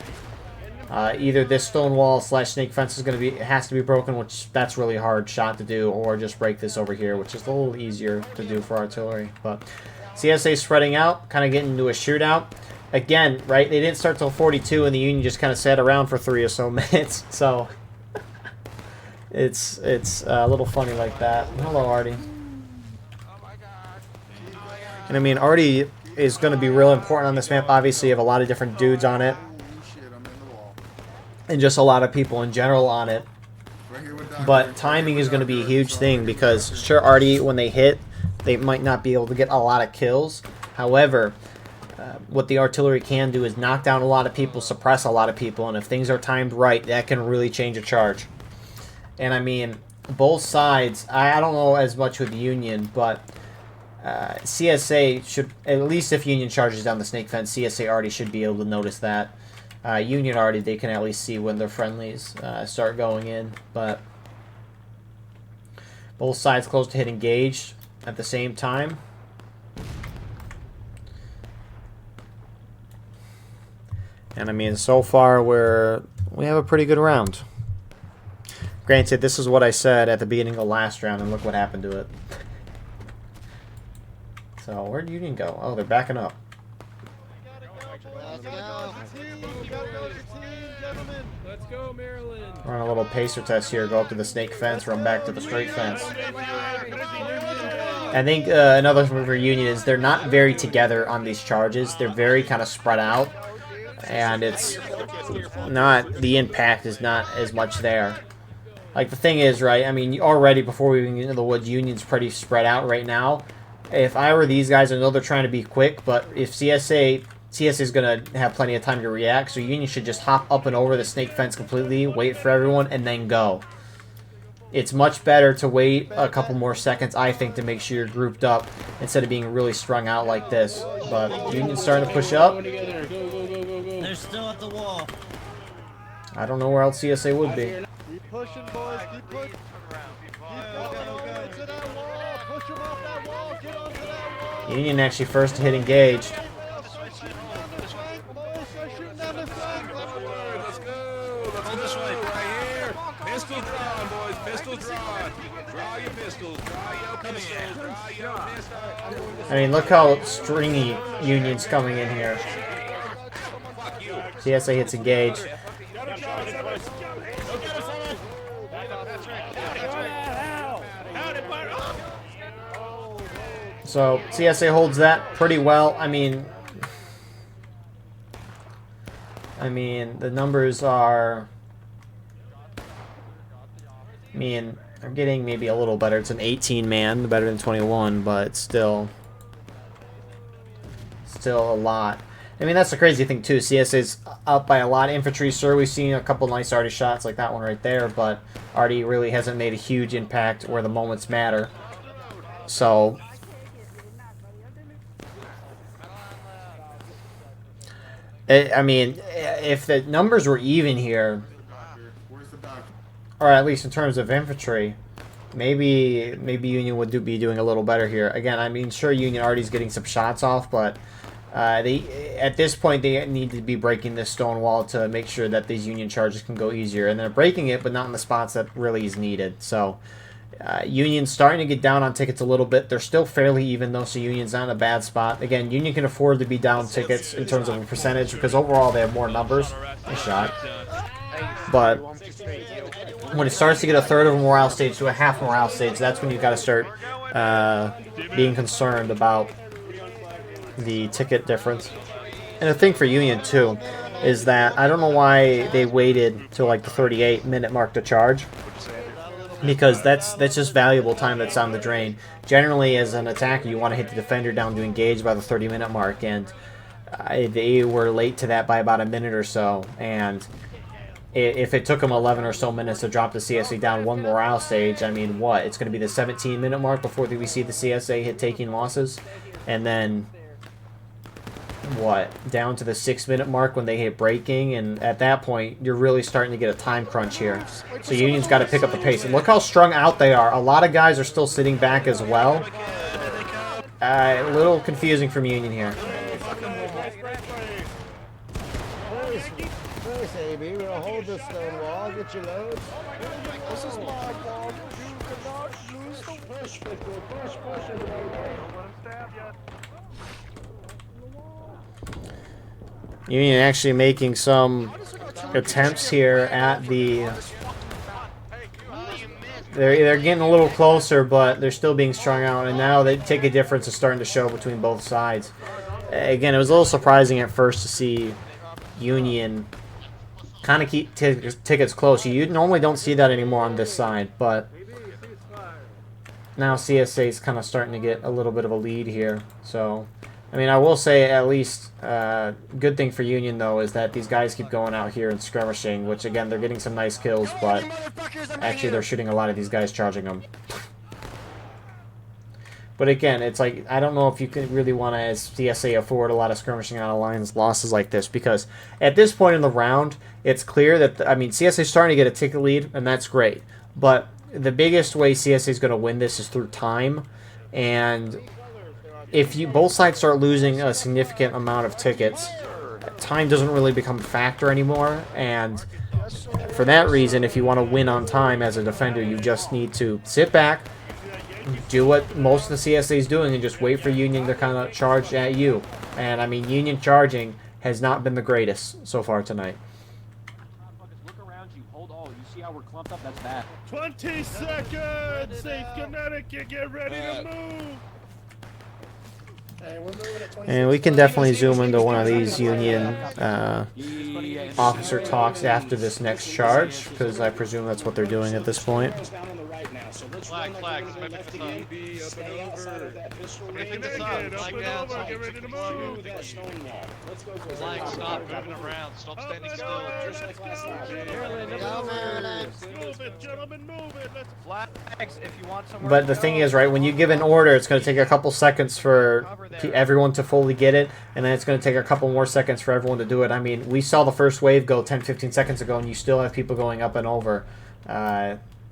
either this stone wall / snake fence is going to be has to be broken, which that's really hard shot to do, or just break this over here, which is a little easier to do for artillery. But CSA spreading out, kind of getting into a shootout. Again, right, they didn't start till 42, and the Union just kind of sat around for 3 or so minutes. So it's a little funny like that. Hello, Artie. And I mean, Artie is going to be real important on this map. Obviously, you have a lot of different dudes on it, and just a lot of people in general on it. But timing is going to be a huge thing, because sure, Artie, when they hit, they might not be able to get a lot of kills. However, what the artillery can do is knock down a lot of people, suppress a lot of people, and if things are timed right, that can really change a charge. And I mean, both sides, I don't know as much with Union, but CSA should, at least if Union charges down the snake fence, CSA already should be able to notice that. Union already, they can at least see when their friendlies start going in, but both sides close to hit engaged at the same time. And I mean, so far we have a pretty good round. Granted, this is what I said at the beginning of the last round, and look what happened to it. So, where'd Union go? Oh, they're backing up.
Let's go, Maryland.
Run a little pacer test here. Go up to the snake fence, run back to the straight fence. I think another thing for Union is they're not very together on these charges. They're very kind of spread out, and it's not, the impact is not as much there. Like, the thing is, right, I mean, already before we even get into the woods, Union's pretty spread out right now. If I were these guys, I know they're trying to be quick, but if CSA is going to have plenty of time to react, so Union should just hop up and over the snake fence completely, wait for everyone, and then go. It's much better to wait a couple more seconds, I think, to make sure you're grouped up, instead of being really strung out like this. But Union's starting to push up.
They're still at the wall.
I don't know where else CSA would be.
Keep pushing, boys. Keep pushing. Get to that wall. Push them off that wall. Get onto that wall.
Union actually first to hit engaged.
Let's go. Let's go this way. Right here. Pistols drawn, boys. Pistols drawn. Draw your pistols. Draw your pistols. Draw your pistols.
I mean, look how stringy Union's coming in here. CSA hits engage. So CSA holds that pretty well. I mean, the numbers are, I'm getting maybe a little better. It's an 18-man, better than 21, but it's still a lot. I mean, that's the crazy thing too. CSA's up by a lot. Infantry, sure, we've seen a couple nice Artie shots like that one right there, but Artie really hasn't made a huge impact where the moments matter. So, I mean, if the numbers were even here, or at least in terms of infantry, maybe Union would be doing a little better here. Again, I mean, sure, Union Artie's getting some shots off, but At this point, they need to be breaking this stone wall to make sure that these Union charges can go easier. And they're breaking it, but not in the spots that really is needed. So Union's starting to get down on tickets a little bit. They're still fairly even, though, so Union's not in a bad spot. Again, Union can afford to be down tickets in terms of a percentage because overall they have more numbers. Nice shot. But when it starts to get a third of a morale stage to a half morale stage, that's when you've got to start being concerned about the ticket difference. And the thing for Union, too, is that I don't know why they waited till like the 38-minute mark to charge, because that's just valuable time that's on the drain. Generally, as an attacker, you want to hit the defender down to engage by the 30-minute mark, and they were late to that by about a minute or so, and if it took them 11 or so minutes to drop the CSA down one morale stage, I mean, what? It's going to be the 17-minute mark before we see the CSA hit taking losses, and then what, down to the 6-minute mark when they hit breaking, and at that point you're really starting to get a time crunch here. So Union's got to pick up the pace, and look how strung out they are. A lot of guys are still sitting back as well. A little confusing from Union here.
First, AB, we'll hold the stone wall, get your loads. This is my fault. You cannot lose the push, Victor. Push,
Union actually making some attempts here at the... They're getting a little closer, but they're still being strung out, and now the ticket difference is starting to show between both sides. Again, it was a little surprising at first to see Union kind of keep tickets close. You normally don't see that anymore on this side, but now CSA is kind of starting to get a little bit of a lead here. So, I mean, I will say at least good thing for Union, though, is that these guys keep going out here and skirmishing, which, again, they're getting some nice kills, but actually they're shooting a lot of these guys charging them. But again, it's like, I don't know if you can really want to, as CSA, afford a lot of skirmishing out of lines losses like this, because at this point in the round, it's clear that, I mean, CSA is starting to get a ticket lead, and that's great. But the biggest way CSA is going to win this is through time, and if both sides start losing a significant amount of tickets, time doesn't really become a factor anymore, and for that reason, if you want to win on time as a defender, you just need to sit back, do what most of the CSA is doing, and just wait for Union to kind of charge at you. And I mean, Union charging has not been the greatest so far tonight.
Look around you, hold all. You see how we're clumped up? That's bad.
20 seconds! Safe Connecticut, get ready to move!
And we can definitely zoom into one of these Union officer talks after this next charge, because I presume that's what they're doing at this point.
Flag, somebody pick this up. Somebody pick this up. Flag down,
Get ready to move!
flag, stop moving around. Stop standing still.
Move it, gentlemen, move it! Let's
Flags, if you want somewhere
But the thing is, right, when you give an order, it's going to take a couple seconds for everyone to fully get it, and then it's going to take a couple more seconds for everyone to do it. I mean, we saw the first wave go 10-15 seconds ago, and you still have people going up and over.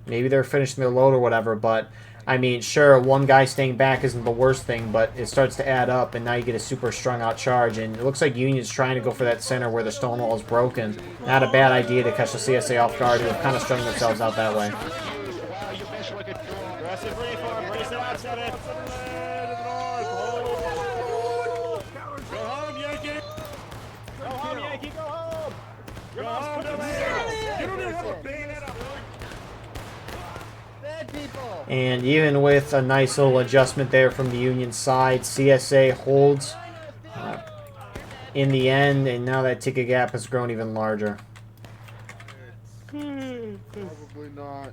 Maybe they're finishing their load or whatever, but, I mean, sure, one guy staying back isn't the worst thing, but it starts to add up, and now you get a super strung-out charge, and it looks like Union's trying to go for that center where the stone wall is broken. Not a bad idea to catch the CSA off guard, who have kind of strung themselves out that way. And even with a nice little adjustment there from the Union side, CSA holds in the end, and now that ticket gap has grown even larger.
Probably not.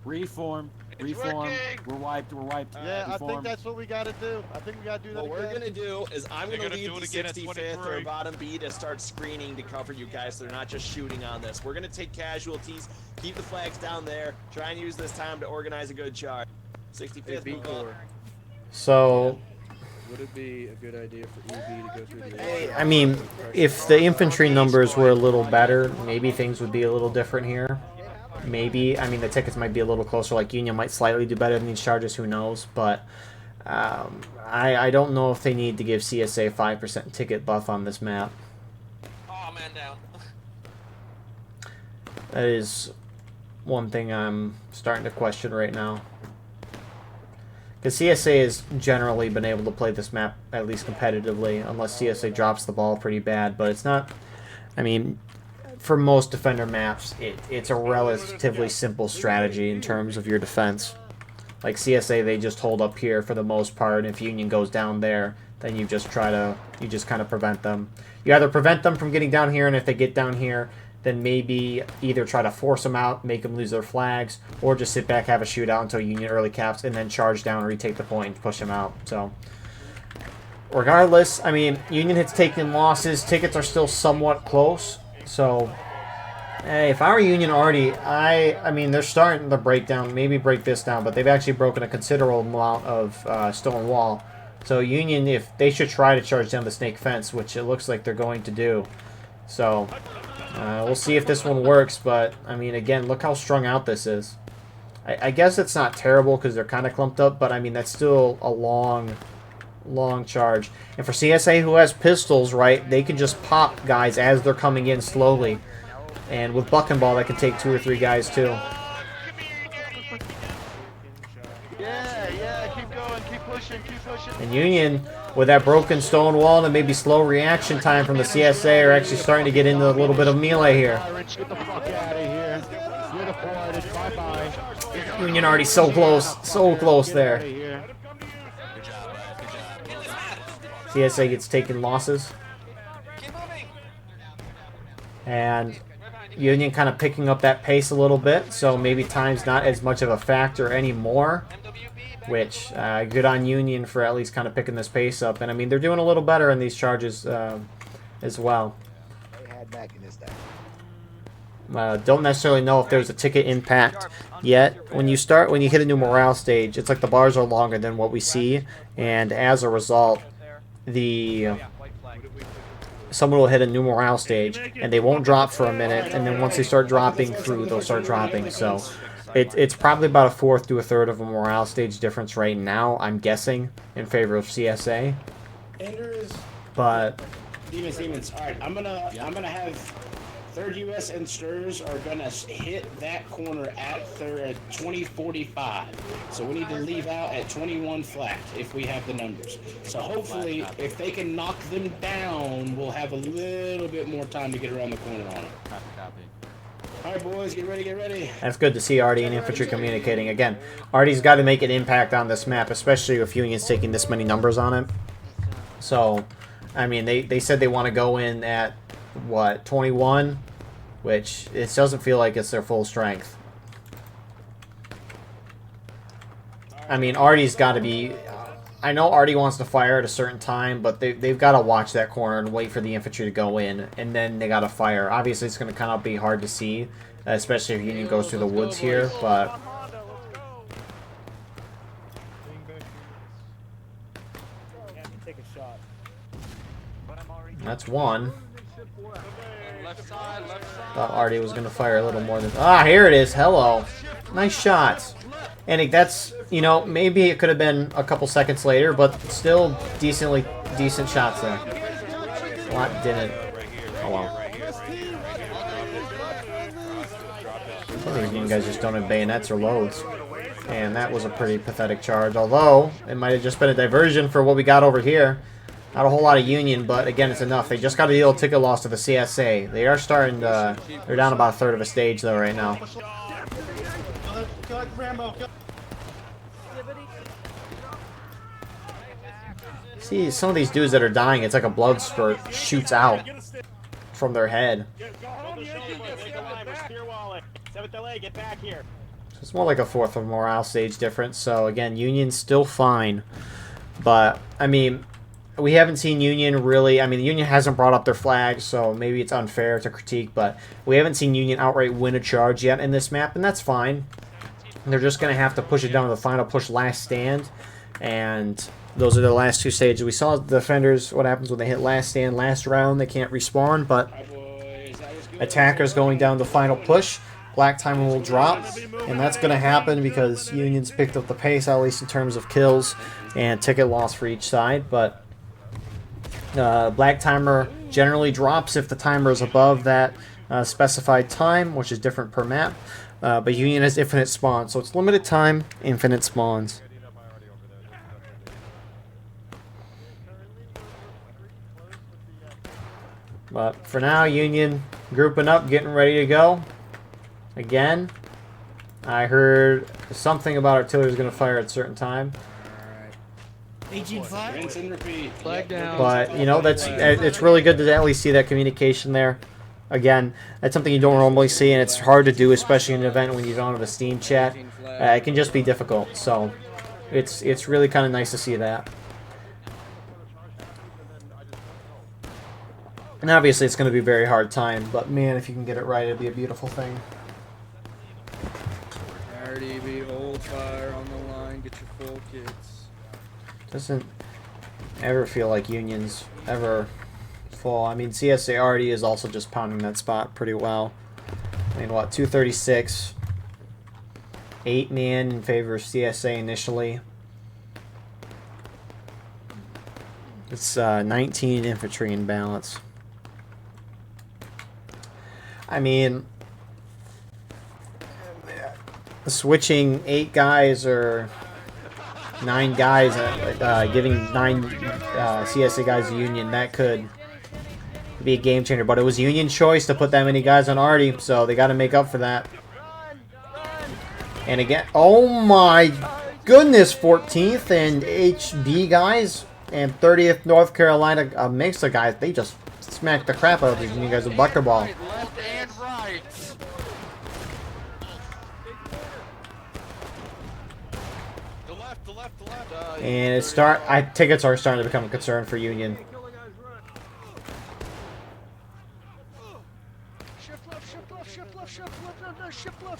Reform. Reform. We're wiped.
Yeah,
Reform.
I think that's what we got to do. I think we got to do that
What we're going to do is I'm going to leave the 65th or bottom B to start screening to cover you guys so they're not just shooting on this. We're going to take casualties, keep the flags down there, try and use this time to organize a good charge. 65th.
So,
would it be a good idea for EB to go through the...
I mean, if the infantry numbers were a little better, maybe things would be a little different here. Maybe. I mean, the tickets might be a little closer, like Union might slightly do better than these charges, who knows, but I don't know if they need to give CSA 5% ticket buff on this map.
Oh, man down.
That is one thing I'm starting to question right now. Because CSA has generally been able to play this map at least competitively, unless CSA drops the ball pretty bad. But it's not, I mean, for most defender maps, it's a relatively simple strategy in terms of your defense. Like CSA, they just hold up here for the most part, and if Union goes down there, then you just kind of prevent them. You either prevent them from getting down here, and if they get down here, then maybe either try to force them out, make them lose their flags, or just sit back, have a shootout until Union early caps, and then charge down, retake the point, and push them out. So, regardless, I mean, Union has taken losses. Tickets are still somewhat close. So, hey, if I were Union already, I mean, they're starting to break down, maybe break this down, but they've actually broken a considerable amount of stone wall. So, Union, if they should try to charge down the snake fence, which it looks like they're going to do. So, we'll see if this one works, but, I mean, again, look how strung out this is. I guess it's not terrible because they're kind of clumped up, but, I mean, that's still a long charge. And for CSA, who has pistols, right, they can just pop guys as they're coming in slowly. And with buck and ball, that can take 2 or 3 guys, too.
Yeah, keep going, keep pushing.
And Union, with that broken stone wall and maybe slow reaction time from the CSA, are actually starting to get into a little bit of melee here.
Get the fuck out of here. You're deported. Bye-bye.
Union already so close there. CSA gets taken losses. And Union kind of picking up that pace a little bit, so maybe time's not as much of a factor anymore. Which, good on Union for at least kind of picking this pace up. And, I mean, they're doing a little better in these charges as well. Don't necessarily know if there's a ticket impact yet. When you hit a new morale stage, it's like the bars are longer than what we see. And as a result, someone will hit a new morale stage, and they won't drop for a minute. And then once they start dropping through, they'll start dropping. So it's probably about a fourth to a third of a morale stage difference right now, I'm guessing, in favor of CSA. But
Demons. All right, I'm gonna have 3rd U.S. and STRs are gonna hit that corner at 2045. So we need to leave out at 21 flat if we have the numbers. So hopefully, if they can knock them down, we'll have a little bit more time to get around the corner on it.
Copy.
All right, boys, get ready.
That's good to see Artie and infantry communicating. Again, Artie's got to make an impact on this map, especially if Union's taking this many numbers on it. So, I mean, they said they want to go in at, what, 21? Which, it doesn't feel like it's their full strength. I mean, Artie's got to be... I know Artie wants to fire at a certain time, but they've got to watch that corner and wait for the infantry to go in, and then they got to fire. Obviously, it's going to kind of be hard to see, especially if Union goes through the woods here, but... That's one. Thought Artie was going to fire a little more than... Ah, here it is. Hello. Nice shots. And that's, you know, maybe it could have been a couple seconds later, but still decent shots there. What didn't? Oh, well. Some of you guys just don't have bayonets or loads. And that was a pretty pathetic charge, although it might have just been a diversion for what we got over here. Not a whole lot of Union, but again, it's enough. They just got to deal a ticket loss to the CSA. They are starting to... They're down about a third of a stage, though, right now. See, some of these dudes that are dying, it's like a blood spurt shoots out from their head. So it's more like a fourth of a morale stage difference. So again, Union's still fine. But, I mean, we haven't seen Union really... I mean, the Union hasn't brought up their flags, so maybe it's unfair to critique, but we haven't seen Union outright win a charge yet in this map, and that's fine. They're just going to have to push it down to the final push last stand, and those are the last two stages. We saw the defenders, what happens when they hit last stand, last round, they can't respawn, but attackers going down the final push. Black Timer will drop, and that's going to happen because Union's picked up the pace, at least in terms of kills and ticket loss for each side. But Black Timer generally drops if the timer is above that specified time, which is different per map. But Union has infinite spawns, so it's limited time, infinite spawns. But for now, Union grouping up, getting ready to go. Again, I heard something about artillery is going to fire at a certain time.
Flag down.
But you know, it's really good to at least see that communication there. Again, that's something you don't normally see, and it's hard to do, especially in an event when you don't have a Steam chat. It can just be difficult. So it's really kind of nice to see that. And obviously, it's going to be a very hard time, but man, if you can get it right, it'd be a beautiful thing.
RDB, hold fire on the line, get your full kits.
Doesn't ever feel like Union's ever full. I mean, CSA already is also just pounding that spot pretty well. I mean, what, 236, 8-man in favor of CSA initially. It's 19 infantry in balance. I mean, switching 8 guys or 9 guys, giving 9 CSA guys a Union, that could be a game changer. But it was Union's choice to put that many guys on Artie, so they got to make up for that. And again, oh my goodness, 14th and HB guys and 30th North Carolina, a mix of guys, they just smacked the crap out of these Union guys with buckerball.
Left and right.
The left.
And tickets are starting to become a concern for Union.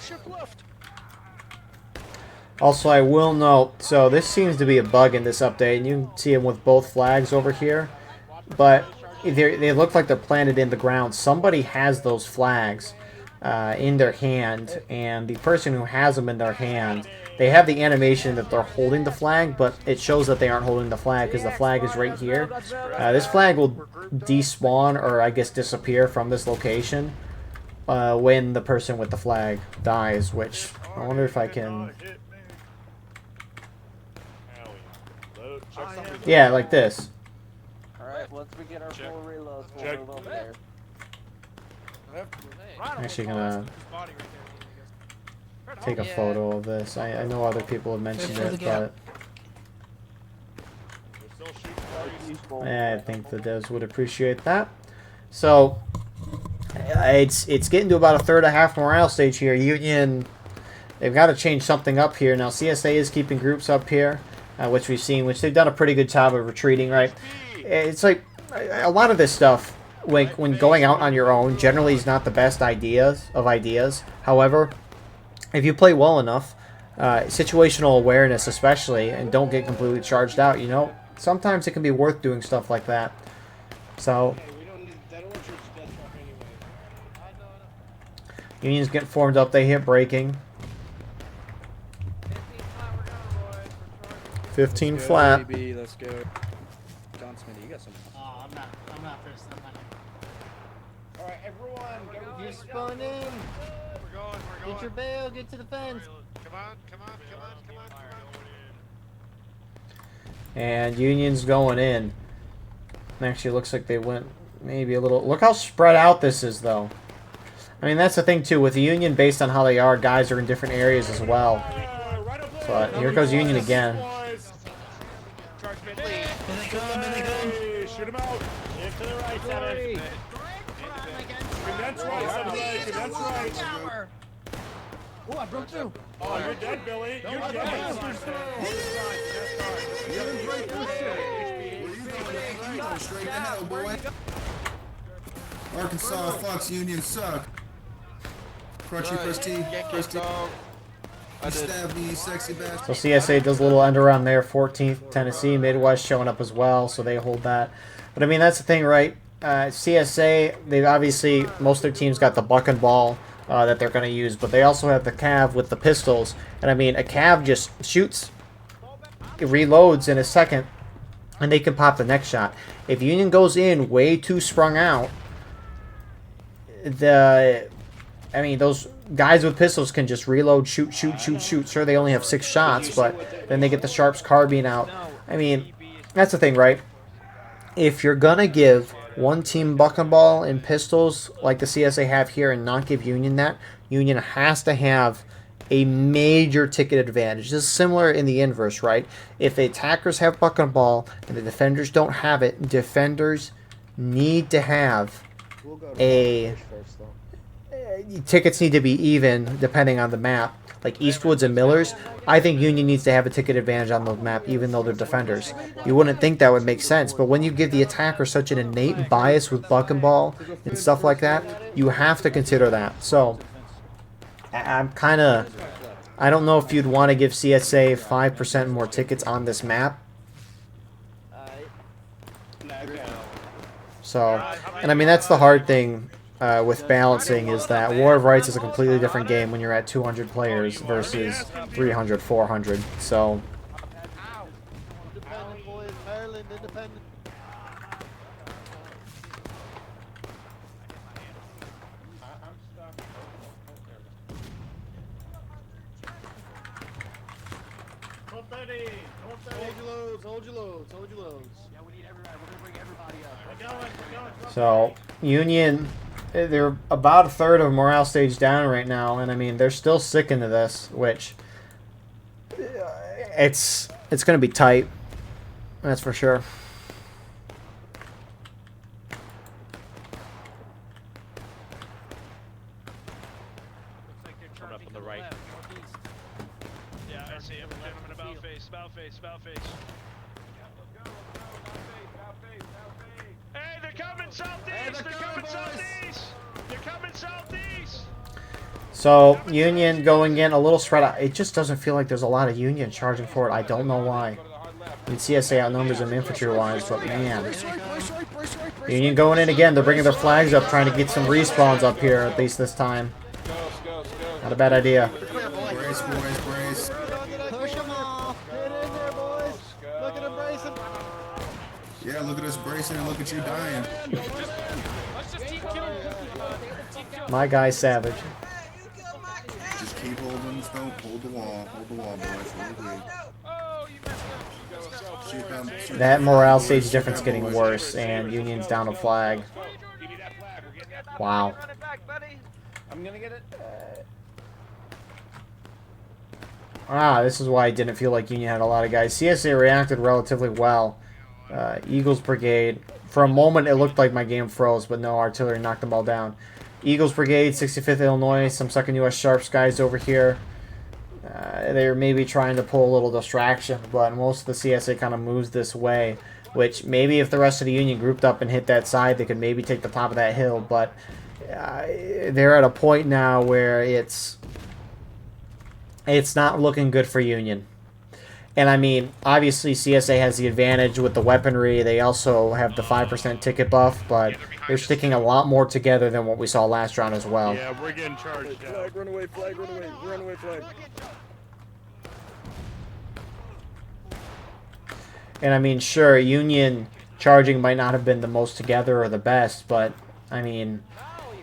Shift left.
Also, I will note, so this seems to be a bug in this update, and you can see them with both flags over here, but they look like they're planted in the ground. Somebody has those flags in their hand, and the person who has them in their hand, they have the animation that they're holding the flag, but it shows that they aren't holding the flag because the flag is right here. This flag will despawn, or I guess disappear from this location when the person with the flag dies, which I wonder if I can... Yeah, like this.
Alright, once we get our full reloads, we'll move over there.
I'm actually gonna take a photo of this. I know other people have mentioned it, but I think the devs would appreciate that. So it's getting to about a third of half morale stage here. Union, they've got to change something up here. Now CSA is keeping groups up here, which we've seen, which they've done a pretty good job of retreating, right? It's like a lot of this stuff, when going out on your own, generally is not the best ideas. However, if you play well enough, situational awareness especially, and don't get completely charged out, you know, sometimes it can be worth doing stuff like that. So Union's getting formed up, they hit breaking. 15 flat.
Let's go. John Smith, you got some.
Oh, I'm not first.
Alright, everyone,
You're spawning in.
We're going.
Get your bail, get to the fence.
Come on.
And Union's going in. Actually, looks like they went maybe a little... Look how spread out this is, though. I mean, that's the thing, too. With the Union, based on how they are, guys are in different areas as well. But here goes Union again.
shoot him out. Get to the right, Seven. That's right.
Oh, I broke through.
Oh, you're dead, Billy. You're dead.
Straight to hell, boy. Arkansas, Fox Union suck. Crutchy, press T. Press T. Stab me, sexy bastard.
So CSA does a little end around there. 14th Tennessee, Midwest showing up as well, so they hold that. But I mean, that's the thing, right? CSA, they've obviously, most of their teams got the buck and ball that they're going to use, but they also have the Cav with the pistols. And I mean, a Cav just shoots, it reloads in a second, and they can pop the next shot. If Union goes in way too sprung out, I mean, those guys with pistols can just reload, shoot. Sure, they only have 6 shots, but then they get the Sharps carbine out. I mean, that's the thing, right? If you're going to give one team buck and ball and pistols like the CSA have here and not give Union that, Union has to have a major ticket advantage. This is similar in the inverse, right? If the attackers have buck and ball and the defenders don't have it, defenders need to have tickets need to be even depending on the map. Like Eastwoods and Millers, I think Union needs to have a ticket advantage on the map even though they're defenders. You wouldn't think that would make sense, but when you give the attacker such an innate bias with buck and ball and stuff like that, you have to consider that. So I'm kind of, I don't know if you'd want to give CSA 5% more tickets on this map. So, and I mean, that's the hard thing with balancing, is that War of Rights is a completely different game when you're at 200 players versus 300, 400. So,
Hold your loads. Yeah, we need everybody. We're gonna bring everybody up.
So Union, they're about a third of morale stage down right now, and I mean they're still sticking to this, which it's gonna be tight. That's for sure.
Coming up on the right. Yeah, I see him. Gentlemen, about face. Hey, they're coming southeast! They're coming southeast!
So Union going in a little spread out. It just doesn't feel like there's a lot of Union charging for it. I don't know why. I mean, CSA outnumbers them infantry-wise, but man. Union going in again. They're bringing their flags up, trying to get some respawns up here, at least this time. Not a bad idea.
Brace, boys, brace.
Push them off. Get in there, boys. Look at them bracing.
Yeah, look at us bracing and look at you dying.
My guy's savage.
Just keep holding, don't hold the wall. Hold the wall, boys. Hold the wall.
That morale stage difference getting worse, and Union's down a flag. Wow.
I'm gonna get it.
This is why I didn't feel like Union had a lot of guys. CSA reacted relatively well. Eagles Brigade. For a moment, it looked like my game froze, but no, artillery knocked them all down. Eagles Brigade, 65th Illinois, some 2nd U.S. Sharps guys over here. They're maybe trying to pull a little distraction, but most of the CSA kind of moves this way, which maybe if the rest of the Union grouped up and hit that side, they could maybe take the top of that hill, but they're at a point now where it's not looking good for Union. And I mean, obviously CSA has the advantage with the weaponry. They also have the 5% ticket buff, but they're sticking a lot more together than what we saw last round as well.
Yeah, we're getting charged now.
Flag, run away, flag.
And I mean, sure, Union charging might not have been the most together or the best, but I mean,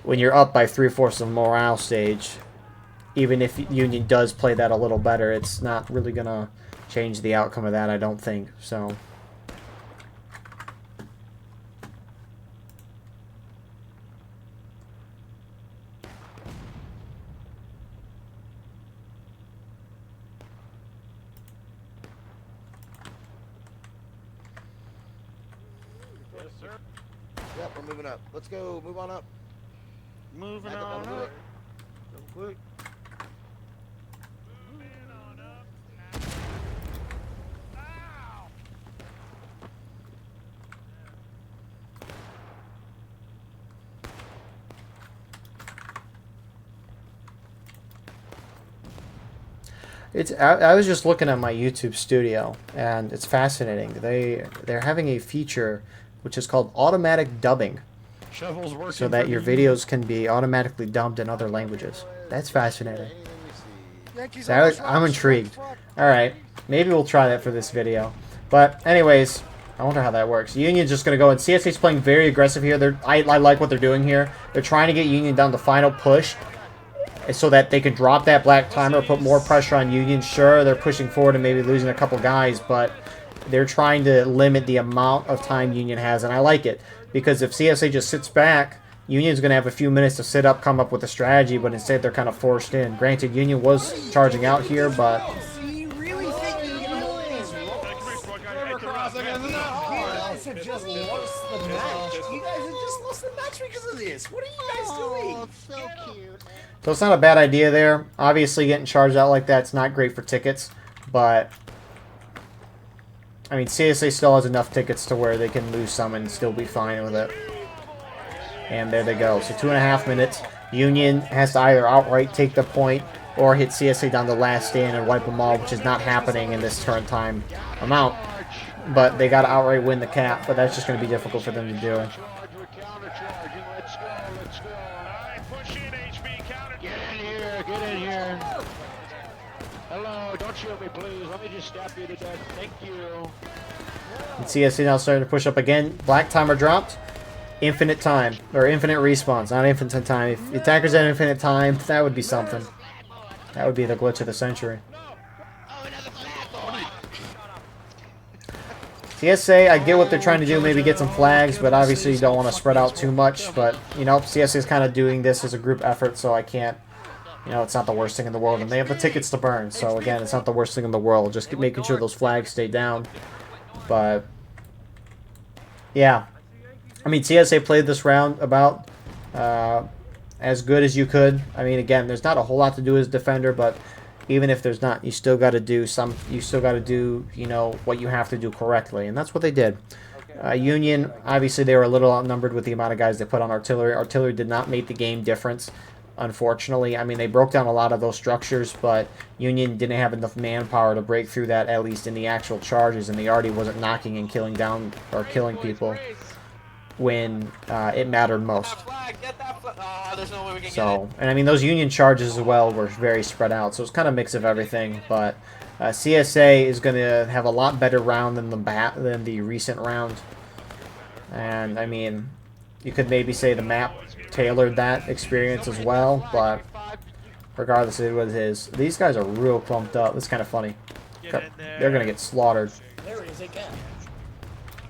when you're up by 3/4 of morale stage, even if Union does play that a little better, it's not really going to change the outcome of that, I don't think. So
Yep, we're moving up. Let's go. Move on up.
Moving on up.
Quick.
I was just looking at my YouTube studio, and it's fascinating. They're having a feature which is called automatic dubbing.
Shovels working
so that
for
your
the
videos can be automatically dubbed in other languages. That's fascinating.
Yankees
So
almost
I'm
won.
intrigued. Alright, maybe we'll try that for this video. But anyways, I wonder how that works. Union's just going to go, and CSA's playing very aggressive here. I like what they're doing here. They're trying to get Union down the final push so that they can drop that black timer, put more pressure on Union. Sure, they're pushing forward and maybe losing a couple guys, but they're trying to limit the amount of time Union has, and I like it. Because if CSA just sits back, Union's going to have a few minutes to sit up, come up with a strategy, but instead they're kind of forced in. Granted, Union was charging out here, but...
Have just lost the match. You guys have just lost the match because of this. What are you guys doing?
Oh, so cute.
So it's not a bad idea there. Obviously, getting charged out like that's not great for tickets, but... I mean, CSA still has enough tickets to where they can lose some and still be fine with it. And there they go. So 2.5 minutes. Union has to either outright take the point or hit CSA down the last stand and wipe them all, which is not happening in this turn time amount. But they got to outright win the cap, but that's just going to be difficult for them to do.
Get in here, get in here. Hello, don't shoot me, please. Let me just stab you to death. Thank you.
And CSC now starting to push up again. Black timer dropped. Infinite time, or infinite respawns, not infinite time. If the attackers had infinite time, that would be something. That would be the glitch of the century. CSA, I get what they're trying to do, maybe get some flags, but obviously you don't want to spread out too much. But, you know, CSA is kind of doing this as a group effort, so I can't, you know, it's not the worst thing in the world. And they have the tickets to burn, so again, it's not the worst thing in the world. Just making sure those flags stay down. But, yeah. I mean, CSA played this round about as good as you could. I mean, again, there's not a whole lot to do as defender, but even if there's not, you still got to do some. You still got to do, you know, what you have to do correctly, and that's what they did. Union, obviously, they were a little outnumbered with the amount of guys they put on artillery. Artillery did not make the game difference, unfortunately. I mean, they broke down a lot of those structures, but Union didn't have enough manpower to break through that, at least in the actual charges, and they already wasn't knocking and killing down or killing people when it mattered most. So, and I mean, those Union charges as well were very spread out, so it's kind of a mix of everything. But CSA is going to have a lot better round than the recent round, and I mean, you could maybe say the map tailored that experience as well. But regardless of what it is, these guys are real clumped up. It's kind of funny. They're going to get slaughtered.
There is a gap.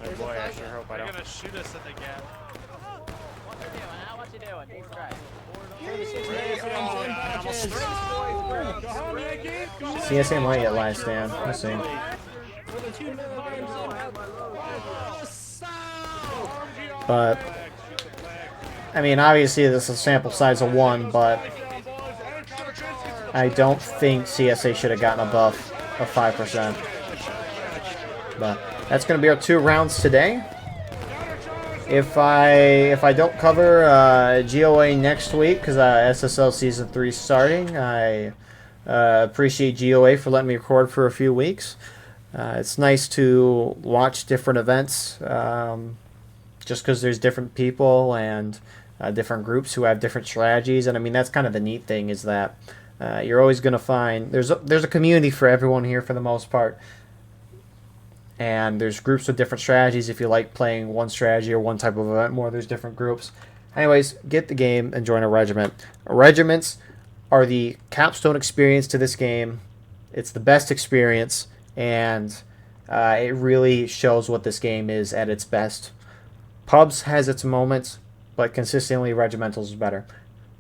Oh boy, I sure hope I don't. They're gonna shoot us in the gap.
What you doing? He's right.
CSA might get last stand. We'll see. But, I mean, obviously this is a sample size of 1, but I don't think CSA should have gotten a buff of 5%. But that's going to be our 2 rounds today. If I don't cover GOA next week, because SSL Season 3 is starting, I appreciate GOA for letting me record for a few weeks. It's nice to watch different events, just because there's different people and different groups who have different strategies. And I mean, that's kind of the neat thing, is that you're always going to find there's a community for everyone here for the most part. And there's groups with different strategies. If you like playing one strategy or one type of event more, there's different groups. Anyways, get the game and join a regiment. Regiments are the capstone experience to this game. It's the best experience, and it really shows what this game is at its best. Pubs has its moments, but consistently Regimentals is better.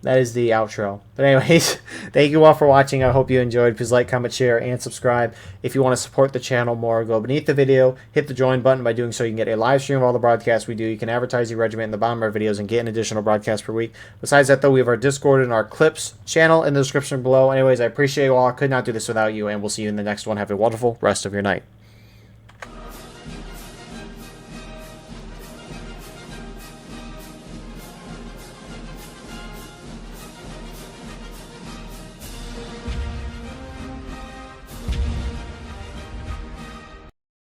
That is the outro. But anyways, thank you all for watching. I hope you enjoyed. Please like, comment, share, and subscribe. If you want to support the channel more, go beneath the video, hit the join button. By doing so, you can get a live stream of all the broadcasts we do. You can advertise your regiment in the bottom of our videos and get an additional broadcast per week. Besides that, though, we have our Discord and our Clips channel in the description below. Anyways, I appreciate you all. I could not do this without you, and we'll see you in the next one. Have a wonderful rest of your night.